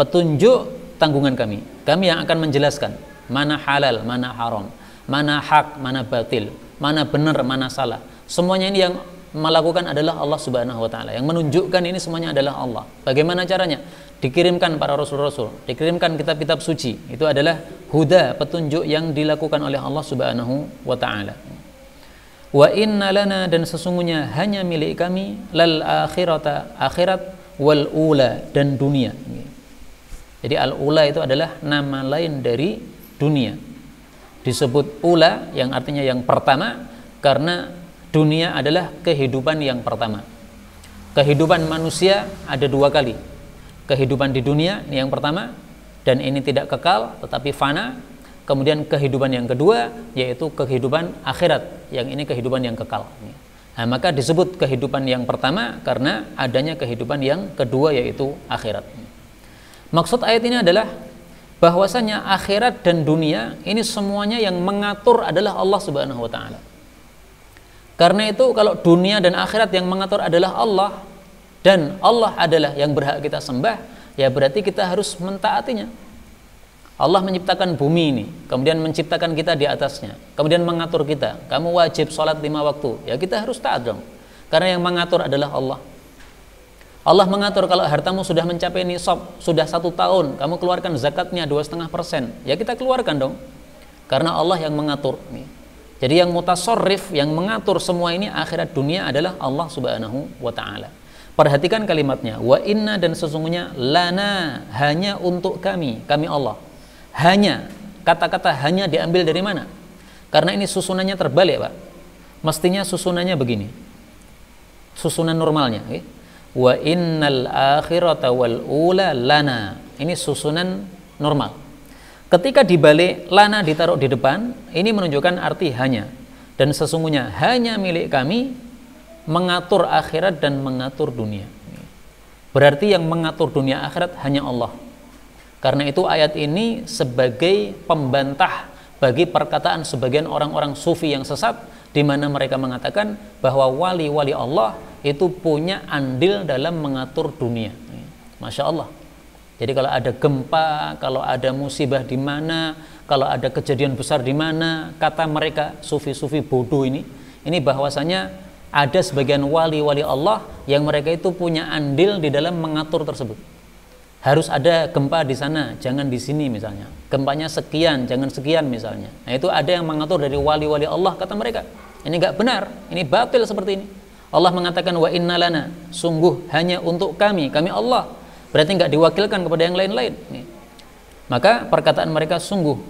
[SPEAKER 1] Petunjuk tanggungan kami. Kami yang akan menjelaskan mana halal, mana haram, mana hak, mana batil, mana benar, mana salah. Semuanya ini yang melakukan adalah Allah Subhanahu wa ta'ala. Yang menunjukkan ini semuanya adalah Allah. Bagaimana caranya? Dikirimkan para rasul-rasul, dikirimkan kitab-kitab suci. Itu adalah huda, petunjuk yang dilakukan oleh Allah Subhanahu wa ta'ala. Wa inna lana, dan sesungguhnya hanya milik kami, lal akhirata, akhirat, wal ula, dan dunia. Jadi al-ula itu adalah nama lain dari dunia. Disebut ula yang artinya yang pertama karena dunia adalah kehidupan yang pertama. Kehidupan manusia ada 2 kali. Kehidupan di dunia ini yang pertama, dan ini tidak kekal tetapi fana. Kemudian kehidupan yang kedua yaitu kehidupan akhirat, yang ini kehidupan yang kekal. Nah, maka disebut kehidupan yang pertama karena adanya kehidupan yang kedua yaitu akhirat. Maksud ayat ini adalah bahwasanya akhirat dan dunia ini semuanya yang mengatur adalah Allah Subhanahu wa ta'ala. Karena itu kalau dunia dan akhirat yang mengatur adalah Allah, dan Allah adalah yang berhak kita sembah, ya berarti kita harus mentaatinya. Allah menciptakan bumi ini, kemudian menciptakan kita di atasnya, kemudian mengatur kita. Kamu wajib sholat 5 waktu, ya kita harus taat dong. Karena yang mengatur adalah Allah. Allah mengatur kalau hartamu sudah mencapai nisab, sudah 1 tahun, kamu keluarkan zakatnya 2,5%, ya kita keluarkan dong. Karena Allah yang mengatur. Jadi yang mutasarrif, yang mengatur semua ini akhirat dunia adalah Allah Subhanahu wa ta'ala. Perhatikan kalimatnya, wa inna, dan sesungguhnya, lana, hanya untuk kami Allah. Hanya, kata-kata hanya diambil dari mana? Karena ini susunannya terbalik, Pak. Mestinya susunannya begini, susunan normalnya, okay? Wa innal akhirata wal ula lana. Ini susunan normal. Ketika dibalik, lana ditaruh di depan, ini menunjukkan arti hanya. Dan sesungguhnya hanya milik kami mengatur akhirat dan mengatur dunia. Berarti yang mengatur dunia akhirat hanya Allah. Karena itu ayat ini sebagai pembantah bagi perkataan sebagian orang-orang sufi yang sesat, di mana mereka mengatakan bahwa wali-wali Allah itu punya andil dalam mengatur dunia. Masya Allah. Jadi kalau ada gempa, kalau ada musibah di mana, kalau ada kejadian besar di mana, kata mereka sufi-sufi bodoh ini bahwasanya ada sebagian wali-wali Allah yang mereka itu punya andil di dalam mengatur tersebut. Harus ada gempa di sana, jangan di sini misalnya. Gempanya sekian, jangan sekian misalnya. Nah, itu ada yang mengatur dari wali-wali Allah, kata mereka. Ini enggak benar, ini batil seperti ini. Allah mengatakan wa inna lana, sungguh hanya untuk kami Allah. Berarti enggak diwakilkan kepada yang lain-lain. Maka perkataan mereka sungguh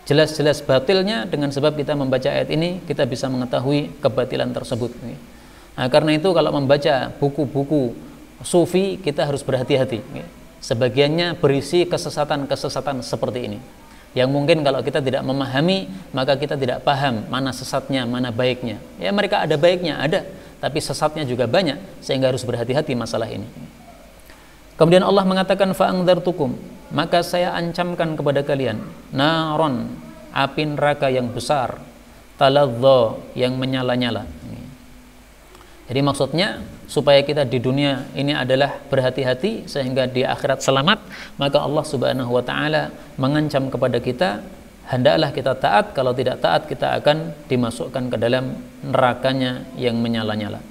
[SPEAKER 1] jelas-jelas batilnya. Dengan sebab kita membaca ayat ini, kita bisa mengetahui kebatilan tersebut. Nah, karena itu kalau membaca buku-buku sufi, kita harus berhati-hati. Sebagiannya berisi kesesatan-kesesatan seperti ini, yang mungkin kalau kita tidak memahami, maka kita tidak paham mana sesatnya, mana baiknya. Ya, mereka ada baiknya, ada, tapi sesatnya juga banyak, sehingga harus berhati-hati masalah ini. Kemudian Allah mengatakan fa'angdartukum, maka saya ancamkan kepada kalian naron, api neraka yang besar, taladza, yang menyala-nyala. Jadi maksudnya supaya kita di dunia ini adalah berhati-hati sehingga di akhirat selamat, maka Allah Subhanahu wa taala mengancam kepada kita, hendaklah kita taat, kalau tidak taat kita akan dimasukkan ke dalam nerakanya yang menyala-nyala.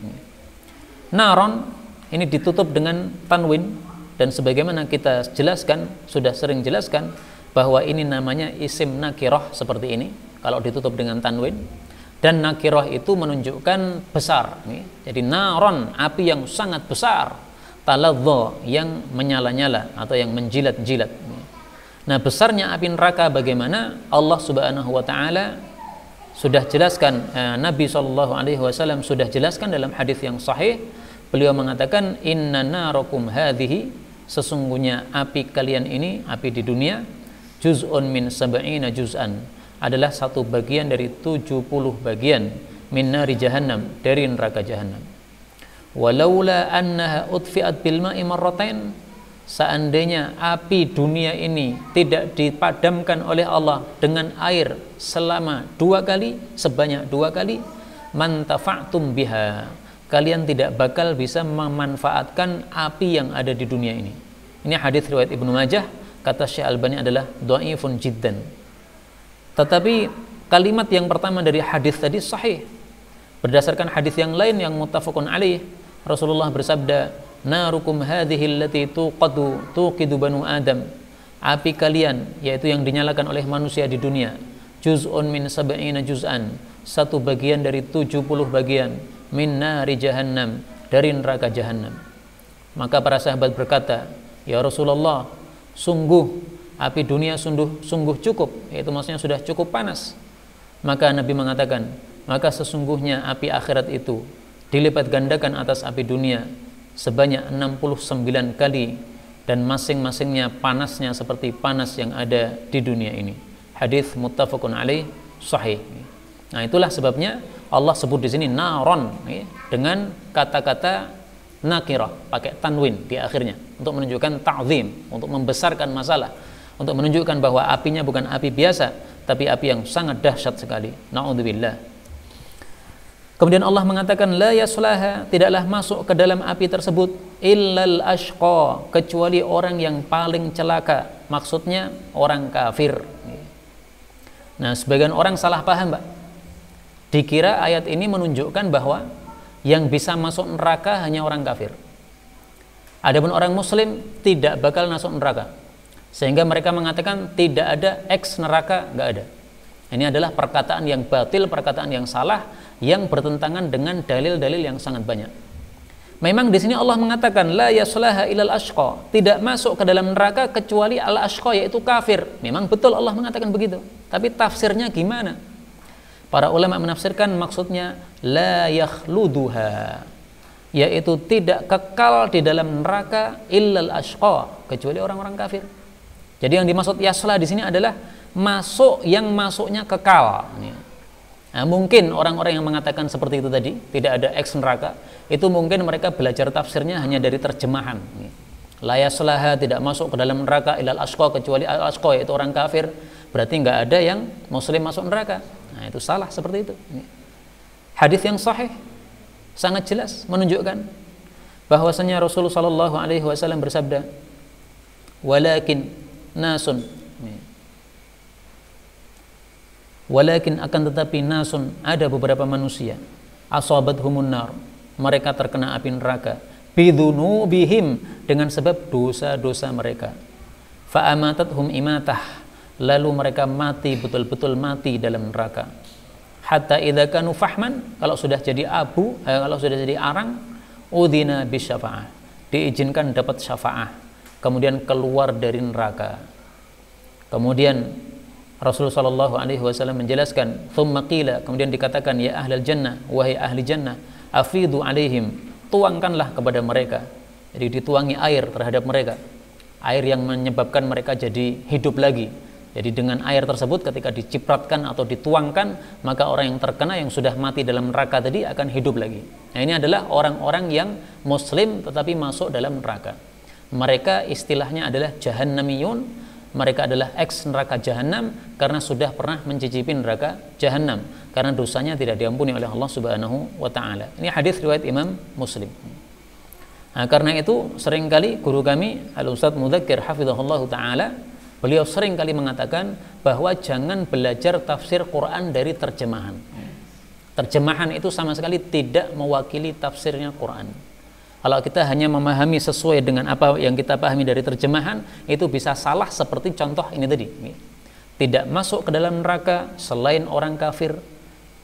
[SPEAKER 1] Naron ini ditutup dengan tanwin, dan sebagaimana kita jelaskan, sudah sering jelaskan, bahwa ini namanya isim nakirah seperti ini kalau ditutup dengan tanwin. Dan nakirah itu menunjukkan besar. Jadi naron, api yang sangat besar, taladza, yang menyala-nyala atau yang menjilat-jilat. Nah, besarnya api neraka bagaimana? Allah Subhanahu wa taala sudah jelaskan, Nabi SAW sudah jelaskan dalam hadis yang sahih. Beliau mengatakan, inna narakum hadhihi, sesungguhnya api kalian ini, api di dunia, juz'un min sab'ina juz'an, adalah satu bagian dari 70 bagian, min nari jahannam, dari neraka jahannam. Walaula annaha utfi'at bil ma'i marratain, seandainya api dunia ini tidak dipadamkan oleh Allah dengan air selama 2 kali, sebanyak 2 kali, man tafa'tum biha, kalian tidak bakal bisa memanfaatkan api yang ada di dunia ini. Ini hadis riwayat Ibnu Majah, kata Syekh Albani adalah dhaifun jiddan. Tetapi kalimat yang pertama dari hadis tadi sahih. Berdasarkan hadis yang lain yang muttafaqun alaih, Rasulullah bersabda, narukum hadhihi allati tuqidu banu Adam, api kalian, yaitu yang dinyalakan oleh manusia di dunia, juz'un min sab'ina juz'an, satu bagian dari 70 bagian, min nari jahannam, dari neraka jahannam. Maka para sahabat berkata, ya Rasulullah, sungguh api dunia sungguh cukup, yaitu maksudnya sudah cukup panas. Maka Nabi mengatakan, maka sesungguhnya api akhirat itu dilipat gandakan atas api dunia sebanyak 69 kali, dan masing-masingnya panasnya seperti panas yang ada di dunia ini. Hadis muttafaqun alaih sahih. Nah, itulah sebabnya Allah sebut di sini naron, dengan kata-kata nakirah, pakai tanwin di akhirnya, untuk menunjukkan ta'zim, untuk membesarkan masalah, untuk menunjukkan bahwa apinya bukan api biasa, tapi api yang sangat dahsyat sekali. Na'udzubillah. Kemudian Allah mengatakan, la yaslaha, tidaklah masuk ke dalam api tersebut illal ashqa, kecuali orang yang paling celaka. Maksudnya orang kafir. Nah, sebagian orang salah paham, Pak. Dikira ayat ini menunjukkan bahwa yang bisa masuk neraka hanya orang kafir. Adapun orang muslim tidak bakal masuk neraka. Sehingga mereka mengatakan tidak ada ex neraka, nggak ada. Ini adalah perkataan yang batil, perkataan yang salah, yang bertentangan dengan dalil-dalil yang sangat banyak. Memang di sini Allah mengatakan la yaslaha ilal ashqa, tidak masuk ke dalam neraka kecuali al ashqa, yaitu kafir. Memang betul Allah mengatakan begitu. Tapi tafsirnya gimana? Para ulama menafsirkan maksudnya la yakhluduha, yaitu tidak kekal di dalam neraka illal ashqa, kecuali orang-orang kafir. Jadi yang dimaksud yasla di sini adalah masuk yang masuknya kekal. Nah, mungkin orang-orang yang mengatakan seperti itu tadi, tidak ada eks neraka, itu mungkin mereka belajar tafsirnya hanya dari terjemahan. La yaslaha, tidak masuk ke dalam neraka ilal ashqa, kecuali al ashqa, yaitu orang kafir. Berarti nggak ada yang muslim masuk neraka. Nah, itu salah seperti itu. Hadis yang sahih sangat jelas menunjukkan bahwasanya Rasulullah sallallahu alaihi wasallam bersabda, walakin nasun, walakin akan tetapi nasun, ada beberapa manusia, asabathumun nar, mereka terkena api neraka, bidunubihim, dengan sebab dosa-dosa mereka, fa'amatathum imatah, lalu mereka mati, betul-betul mati dalam neraka, hatta idza kanu fahman, kalau sudah jadi abu, kalau sudah jadi arang, udhina bisyafa'ah, diizinkan dapat syafa'ah, kemudian keluar dari neraka. Kemudian Rasulullah sallallahu alaihi wasallam menjelaskan, thumma qila, kemudian dikatakan, ya ahlal jannah, wahai ahli jannah, afidu alaihim, tuangkanlah kepada mereka. Jadi dituangi air terhadap mereka, air yang menyebabkan mereka jadi hidup lagi. Jadi dengan air tersebut ketika dicipratkan atau dituangkan, maka orang yang terkena, yang sudah mati dalam neraka tadi akan hidup lagi. Nah, ini adalah orang-orang yang muslim tetapi masuk dalam neraka. Mereka istilahnya adalah jahannamiyun. Mereka adalah eks neraka jahanam karena sudah pernah mencicipi neraka jahanam, karena dosanya tidak diampuni oleh Allah Subhanahu wa taala. Ini hadis riwayat Imam Muslim. Nah, karena itu seringkali guru kami Al-Ustadz Mudzakir hafizahullah taala, beliau sering kali mengatakan bahwa jangan belajar tafsir Quran dari terjemahan. Terjemahan itu sama sekali tidak mewakili tafsirnya Quran. Kalau kita hanya memahami sesuai dengan apa yang kita pahami dari terjemahan, itu bisa salah seperti contoh ini tadi. Tidak masuk ke dalam neraka selain orang kafir,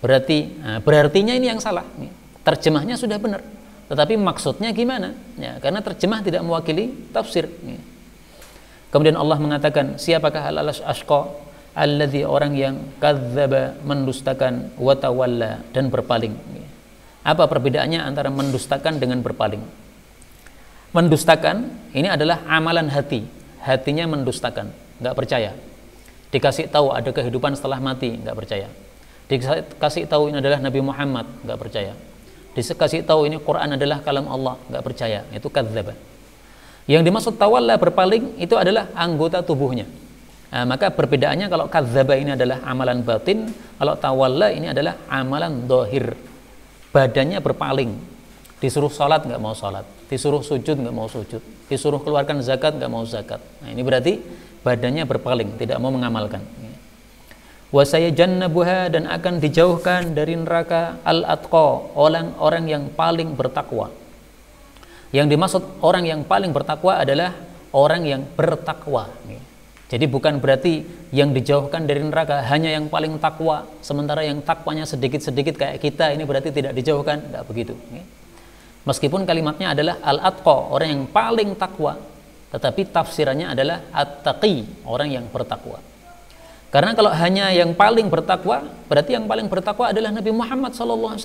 [SPEAKER 1] berartinya ini yang salah. Terjemahnya sudah benar, tetapi maksudnya gimana? Ya, karena terjemah tidak mewakili tafsir. Kemudian Allah mengatakan, siapakah al-ashqa? Alladzi, orang yang kadzdzaba, mendustakan, wa tawalla, dan berpaling. Apa perbedaannya antara mendustakan dengan berpaling? Mendustakan ini adalah amalan hati, hatinya mendustakan, nggak percaya. Dikasih tahu ada kehidupan setelah mati, nggak percaya. Dikasih tahu ini adalah Nabi Muhammad, nggak percaya. Dikasih tahu ini Quran adalah kalam Allah, nggak percaya. Itu kadzdzaba. Yang dimaksud tawalla, berpaling, itu adalah anggota tubuhnya. Nah, maka perbedaannya, kalau kadzdzaba ini adalah amalan batin, kalau tawalla ini adalah amalan zahir. Badannya berpaling, disuruh sholat nggak mau sholat, disuruh sujud nggak mau sujud, disuruh keluarkan zakat nggak mau zakat. Nah, ini berarti badannya berpaling, tidak mau mengamalkan. Wasayajannabuha, dan akan dijauhkan dari neraka al-atqa, orang-orang yang paling bertakwa. Yang dimaksud orang yang paling bertakwa adalah orang yang bertakwa. Jadi bukan berarti yang dijauhkan dari neraka hanya yang paling takwa, sementara yang takwanya sedikit-sedikit kayak kita ini berarti tidak dijauhkan, enggak begitu. Meskipun kalimatnya adalah al-atqa, orang yang paling takwa, tetapi tafsirannya adalah at-taqi, orang yang bertakwa. Karena kalau hanya yang paling bertakwa, berarti yang paling bertakwa adalah Nabi Muhammad SAW.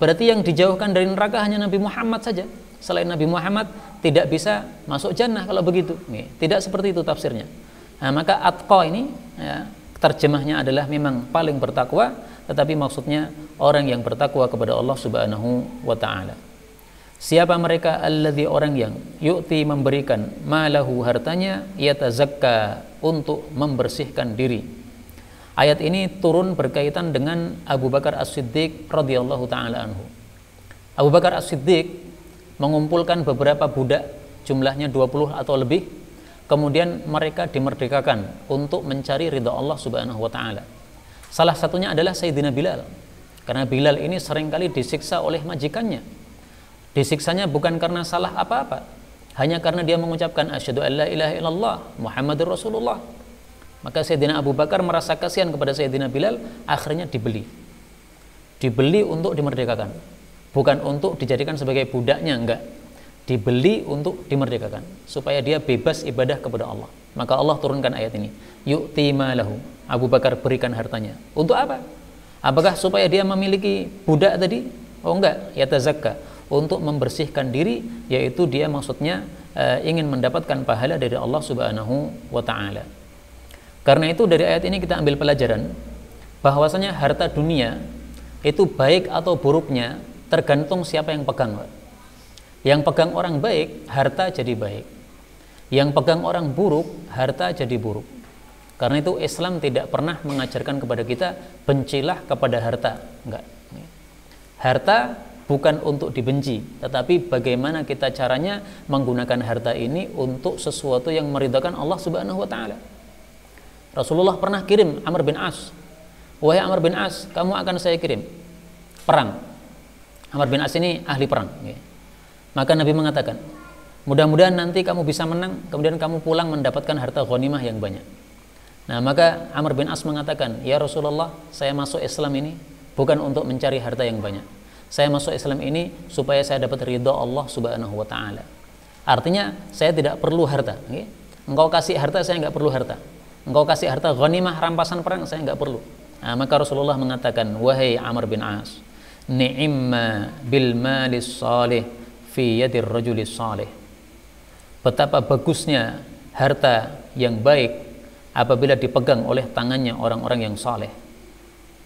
[SPEAKER 1] Berarti yang dijauhkan dari neraka hanya Nabi Muhammad saja. Selain Nabi Muhammad tidak bisa masuk jannah kalau begitu. Tidak seperti itu tafsirnya. Nah, maka atqa ini ya, terjemahnya adalah memang paling bertakwa, tetapi maksudnya orang yang bertakwa kepada Allah Subhanahu wa taala. Siapa mereka? Alladzi, orang yang yu'ti, memberikan, malahu, hartanya, yatazakka, untuk membersihkan diri. Ayat ini turun berkaitan dengan Abu Bakar As-Siddiq radhiyallahu taala anhu. Abu Bakar As-Siddiq mengumpulkan beberapa budak, jumlahnya 20 atau lebih, kemudian mereka dimerdekakan untuk mencari ridha Allah Subhanahu wa taala. Salah satunya adalah Sayyidina Bilal. Karena Bilal ini seringkali disiksa oleh majikannya. Disiksanya bukan karena salah apa-apa, hanya karena dia mengucapkan asyhadu an la ilaha illallah Muhammadur Rasulullah. Maka Sayyidina Abu Bakar merasa kasihan kepada Sayyidina Bilal, akhirnya dibeli untuk dimerdekakan. bukan untuk dijadikan sebagai budaknya, enggak. Dibeli untuk dimerdekakan supaya dia bebas ibadah kepada Allah. Maka Allah turunkan ayat ini, yu'ti malahu, Abu Bakar berikan hartanya. Untuk apa? Apakah supaya dia memiliki budak tadi? Oh enggak, yatazakka, untuk membersihkan diri, yaitu dia maksudnya ingin mendapatkan pahala dari Allah Subhanahu wa taala. Karena itu dari ayat ini kita ambil pelajaran bahwasanya harta dunia itu baik atau buruknya tergantung siapa yang pegang, Pak. Yang pegang orang baik, harta jadi baik. Yang pegang orang buruk, harta jadi buruk. Karena itu Islam tidak pernah mengajarkan kepada kita bencilah kepada harta. Enggak. Harta bukan untuk dibenci, tetapi bagaimana kita caranya menggunakan harta ini untuk sesuatu yang meridhakan Allah Subhanahu wa taala. Rasulullah pernah kirim Amr bin As. Wahai Amr bin As, kamu akan saya kirim perang. Amr bin As ini ahli perang. Maka Nabi mengatakan, mudah-mudahan nanti kamu bisa menang, kemudian kamu pulang mendapatkan harta ghanimah yang banyak. Nah, maka Amr bin As mengatakan, ya Rasulullah, saya masuk Islam ini bukan untuk mencari harta yang banyak. Saya masuk Islam ini supaya saya dapat ridha Allah Subhanahu wa taala. Artinya, saya tidak perlu harta. Engkau kasih harta, saya enggak perlu harta. Engkau kasih harta ghanimah, rampasan perang, saya enggak perlu. Nah, maka Rasulullah mengatakan, wahai Amr bin As, ni'imma bil malis salih fi yadir rajulis salih. Betapa bagusnya harta yang baik apabila dipegang oleh tangannya orang-orang yang saleh.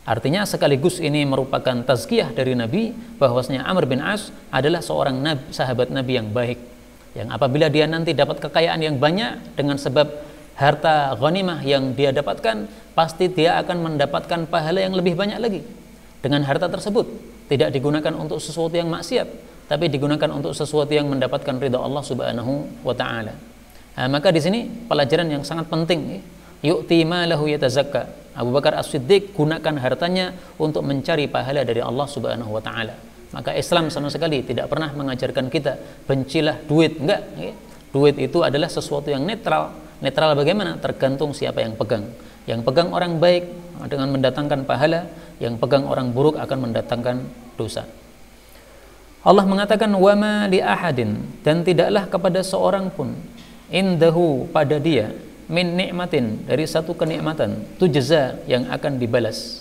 [SPEAKER 1] Artinya sekaligus ini merupakan tazkiyah dari Nabi bahwasanya Amr bin As adalah seorang sahabat Nabi yang baik, yang apabila dia nanti dapat kekayaan yang banyak dengan sebab harta ghanimah yang dia dapatkan, pasti dia akan mendapatkan pahala yang lebih banyak lagi dengan harta tersebut. Tidak digunakan untuk sesuatu yang maksiat, tapi digunakan untuk sesuatu yang mendapatkan ridha Allah Subhanahu wa taala. Nah, maka di sini pelajaran yang sangat penting, yu'ti malahu yatazakka. Abu Bakar As-Siddiq gunakan hartanya untuk mencari pahala dari Allah Subhanahu wa taala. Maka Islam sama sekali tidak pernah mengajarkan kita bencilah duit, enggak. Duit itu adalah sesuatu yang netral. Netral bagaimana? Tergantung siapa yang pegang. Yang pegang orang baik dengan mendatangkan pahala, yang pegang orang buruk akan mendatangkan dosa. Allah mengatakan wama li ahadin, dan tidaklah kepada seorang pun indahu pada dia min nikmatin, dari satu kenikmatan, tujza, yang akan dibalas,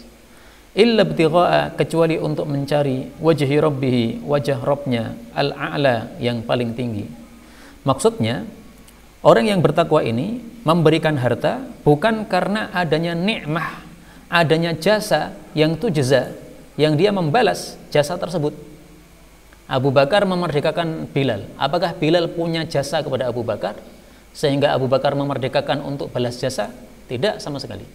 [SPEAKER 1] illa ibtigha'a, kecuali untuk mencari wajhi rabbih, wajah Rabbnya, al-a'la, yang paling tinggi. Maksudnya orang yang bertakwa ini memberikan harta bukan karena adanya nikmah, adanya jasa yang tujza, yang dia membalas jasa tersebut. Abu Bakar memerdekakan Bilal. Apakah Bilal punya jasa kepada Abu Bakar sehingga Abu Bakar memerdekakan untuk balas jasa? Tidak sama sekali.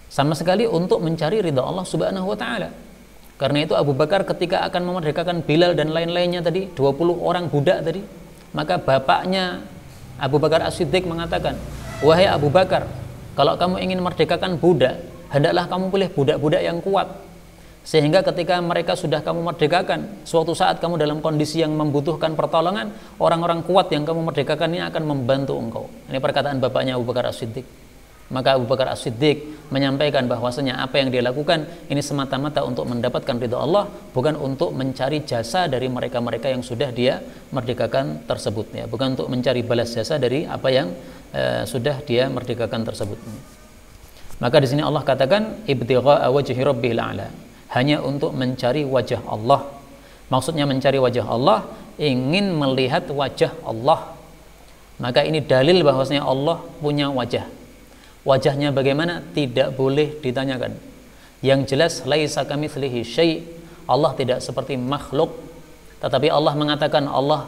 [SPEAKER 1] Sama sekali untuk mencari ridha Allah Subhanahu wa taala. Karena itu Abu Bakar ketika akan memerdekakan Bilal dan lain-lainnya tadi, 20 orang budak tadi, maka bapaknya Abu Bakar As-Siddiq mengatakan, wahai Abu Bakar, kalau kamu ingin merdekakan budak, hendaklah kamu pilih budak-budak yang kuat, sehingga ketika mereka sudah kamu merdekakan, suatu saat kamu dalam kondisi yang membutuhkan pertolongan, orang-orang kuat yang kamu merdekakan ini akan membantu engkau. Ini perkataan bapaknya Abu Bakar As-Siddiq. Maka Abu Bakar As-Siddiq menyampaikan bahwasanya apa yang dia lakukan ini semata-mata untuk mendapatkan ridha Allah, bukan untuk mencari jasa dari mereka-mereka yang sudah dia merdekakan tersebut, ya, bukan untuk mencari balas jasa dari apa yang sudah dia merdekakan tersebut. Maka di sini Allah katakan ibtigha'a wajhi rabbil a'la, hanya untuk mencari wajah Allah. Maksudnya mencari wajah Allah, ingin melihat wajah Allah. Maka ini dalil bahwasanya Allah punya wajah. Wajahnya bagaimana? Tidak boleh ditanyakan. Yang jelas laisa kamitslihi syai', Allah tidak seperti makhluk. Tetapi Allah mengatakan Allah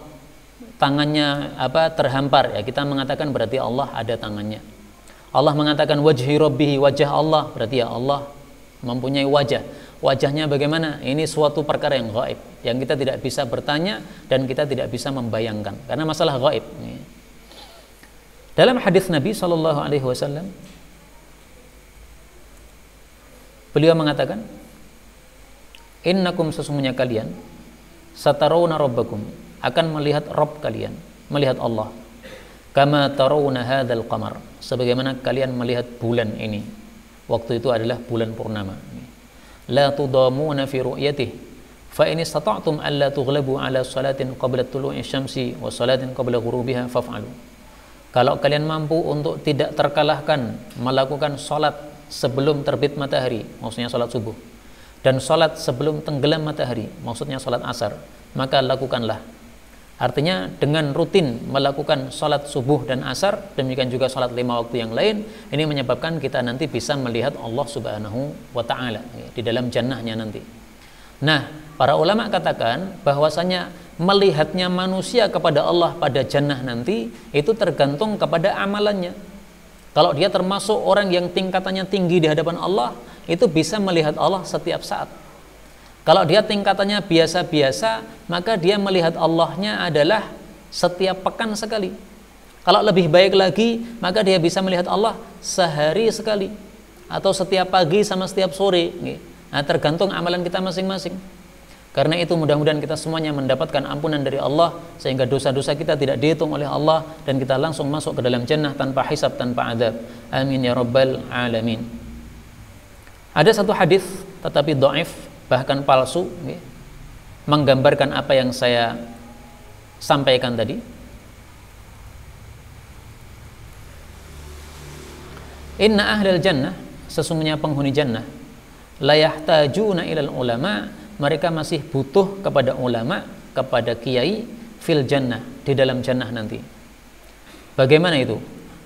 [SPEAKER 1] tangannya terhampar, ya kita mengatakan berarti Allah ada tangannya. Allah mengatakan wajhi rabbihi, wajah Allah, berarti ya Allah mempunyai wajah. Wajahnya bagaimana? Ini suatu perkara yang gaib, yang kita tidak bisa bertanya dan kita tidak bisa membayangkan karena masalah gaib. Dalam hadis Nabi SAW, beliau mengatakan, innakum, sesungguhnya kalian, satarawna rabbakum, akan melihat Rabb kalian, melihat Allah, kama tarawna hadzal qamar, sebagaimana kalian melihat bulan ini. Waktu itu adalah bulan purnama. La tudamuna fi ru'yatihi, fa in istata'tum alla tughlabu ala salatin qabla tulu'i syamsi wa salatin qabla ghurubiha faf'alu. Kalau kalian mampu untuk tidak terkalahkan melakukan salat sebelum terbit matahari, maksudnya salat subuh, dan salat sebelum tenggelam matahari, maksudnya salat asar, maka lakukanlah. Artinya dengan rutin melakukan salat subuh dan asar, demikian juga salat 5 waktu yang lain, ini menyebabkan kita nanti bisa melihat Allah Subhanahu wa ta'ala di dalam jannahnya nanti. Nah, para ulama katakan bahwasanya melihatnya manusia kepada Allah pada jannah nanti itu tergantung kepada amalannya. Kalau dia termasuk orang yang tingkatannya tinggi di hadapan Allah, itu bisa melihat Allah setiap saat. Kalau dia tingkatannya biasa-biasa, maka dia melihat Allahnya adalah setiap pekan sekali. Kalau lebih baik lagi, maka dia bisa melihat Allah sehari sekali, atau setiap pagi sama setiap sore. Nah, tergantung amalan kita masing-masing. Karena itu mudah-mudahan kita semuanya mendapatkan ampunan dari Allah, sehingga dosa-dosa kita tidak dihitung oleh Allah, dan kita langsung masuk ke dalam jannah tanpa hisab, tanpa adab. Amin ya rabbal alamin. Ada satu hadis tetapi dhaif, bahkan palsu, menggambarkan apa yang saya sampaikan tadi. Inna ahlal jannah, sesungguhnya penghuni jannah, la yahtajuna ilal ulama, mereka masih butuh kepada ulama, kepada kiai, fil jannah, di dalam jannah nanti. Bagaimana itu?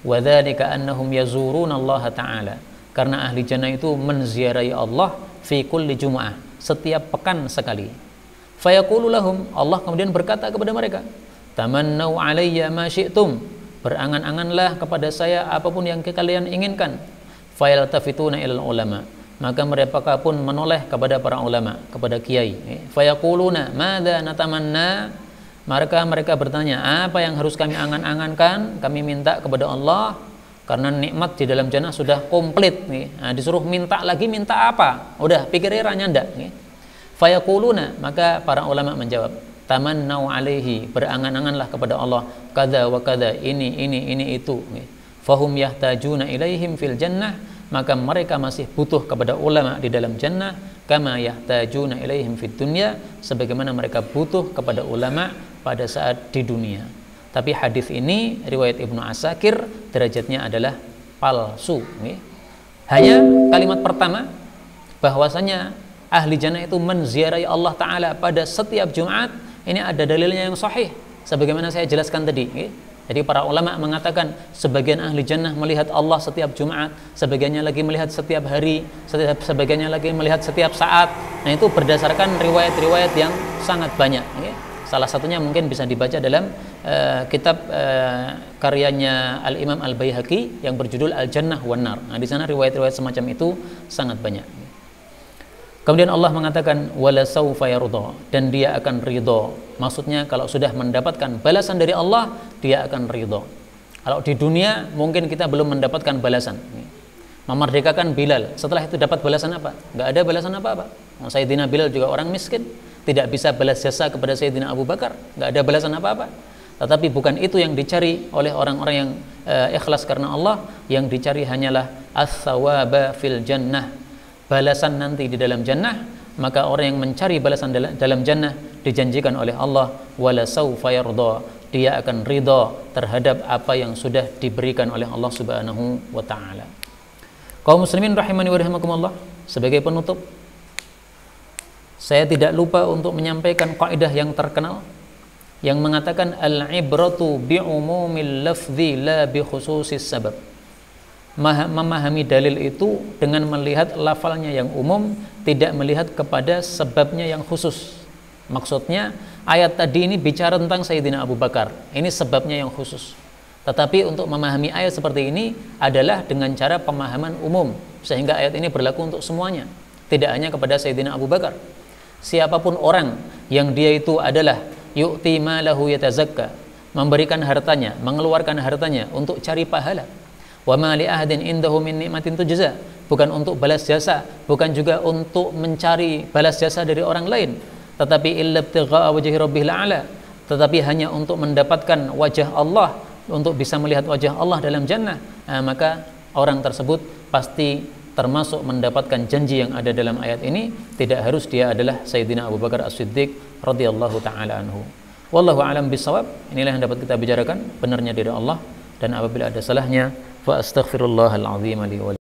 [SPEAKER 1] Wa dzalika annahum yazuruna Allah taala, karena ahli jannah itu menziarahi Allah fi kulli jumu'ah, setiap pekan sekali. Fayaqulu lahum, Allah kemudian berkata kepada mereka, tamannau alayya ma syi'tum, berangan-anganlah kepada saya apapun yang kalian inginkan. Fayaltafituna ilal ulama, maka mereka pun menoleh kepada para ulama, kepada kiai. Fayaquluna madza natamanna, maka mereka bertanya, apa yang harus kami angan-angankan, kami minta kepada Allah. Karena nikmat di dalam jannah sudah komplit nih. Nah, disuruh minta lagi, minta apa? Udah pikirnya nyanda nih. Fayaquluna, maka para ulama menjawab, tamannau alaihi, berangan-anganlah kepada Allah, kada wa kada, ini itu nih. Fahum yahtajuna ilaihim fil jannah, maka mereka masih butuh kepada ulama di dalam jannah, kama yahtajuna ilaihim fid dunya, sebagaimana mereka butuh kepada ulama pada saat di dunia. Tapi hadis ini riwayat Ibnu Asakir, derajatnya adalah palsu. Hanya kalimat pertama, bahwasanya ahli jannah itu menziarahi Allah Ta'ala pada setiap Jumat, ini ada dalilnya yang sahih, sebagaimana saya jelaskan tadi. Jadi para ulama mengatakan sebagian ahli jannah melihat Allah setiap Jumat, sebagiannya lagi melihat setiap hari, sebagiannya lagi melihat setiap saat. Nah, itu berdasarkan riwayat-riwayat yang sangat banyak. Salah satunya mungkin bisa dibaca dalam kitab karyanya Al-Imam Al-Baihaqi yang berjudul Al-Jannah wan Nar. Nah, di sana riwayat-riwayat semacam itu sangat banyak. Kemudian Allah mengatakan wala saufa yarda, dan dia akan ridho. Maksudnya kalau sudah mendapatkan balasan dari Allah, dia akan ridho. Kalau di dunia mungkin kita belum mendapatkan balasan. Memerdekakan Bilal, setelah itu dapat balasan apa? Enggak ada balasan apa-apa. Sayyidina Bilal juga orang miskin, tidak bisa balas jasa kepada Sayyidina Abu Bakar, enggak ada balasan apa-apa. Tetapi bukan itu yang dicari oleh orang-orang yang ikhlas karena Allah. Yang dicari hanyalah as-sawaba fil jannah, balasan nanti di dalam jannah. Maka orang yang mencari balasan dalam jannah dijanjikan oleh Allah wala saufa yarda, dia akan ridha terhadap apa yang sudah diberikan oleh Allah Subhanahu wa taala. Kaum muslimin rahimani wa rahimakumullah, sebagai penutup saya tidak lupa untuk menyampaikan kaidah yang terkenal yang mengatakan al-ibratu bi'umumil lafzi la bi khususis sabab. Memahami dalil itu dengan melihat lafalnya yang umum, tidak melihat kepada sebabnya yang khusus. Maksudnya ayat tadi ini bicara tentang Sayyidina Abu Bakar, ini sebabnya yang khusus. Tetapi untuk memahami ayat seperti ini adalah dengan cara pemahaman umum, sehingga ayat ini berlaku untuk semuanya, tidak hanya kepada Sayyidina Abu Bakar. Siapapun orang yang dia itu adalah yu'ti malahu yatazakka, memberikan hartanya, mengeluarkan hartanya untuk cari pahala. Wa ma li ahadin indahu min ni'matin tujza, bukan untuk balas jasa, bukan juga untuk mencari balas jasa dari orang lain, tetapi illa ibtigha'a wajhi rabbil a'la, tetapi hanya untuk mendapatkan wajah Allah, untuk bisa melihat wajah Allah dalam jannah. Maka orang tersebut pasti termasuk mendapatkan janji yang ada dalam ayat ini, tidak harus dia adalah Sayyidina Abu Bakar As-Siddiq radhiyallahu taala anhu. Wallahu a'lam bishawab. Inilah yang dapat kita bicarakan, benarnya dari Allah, dan apabila ada salahnya fa astaghfirullahal azim li wa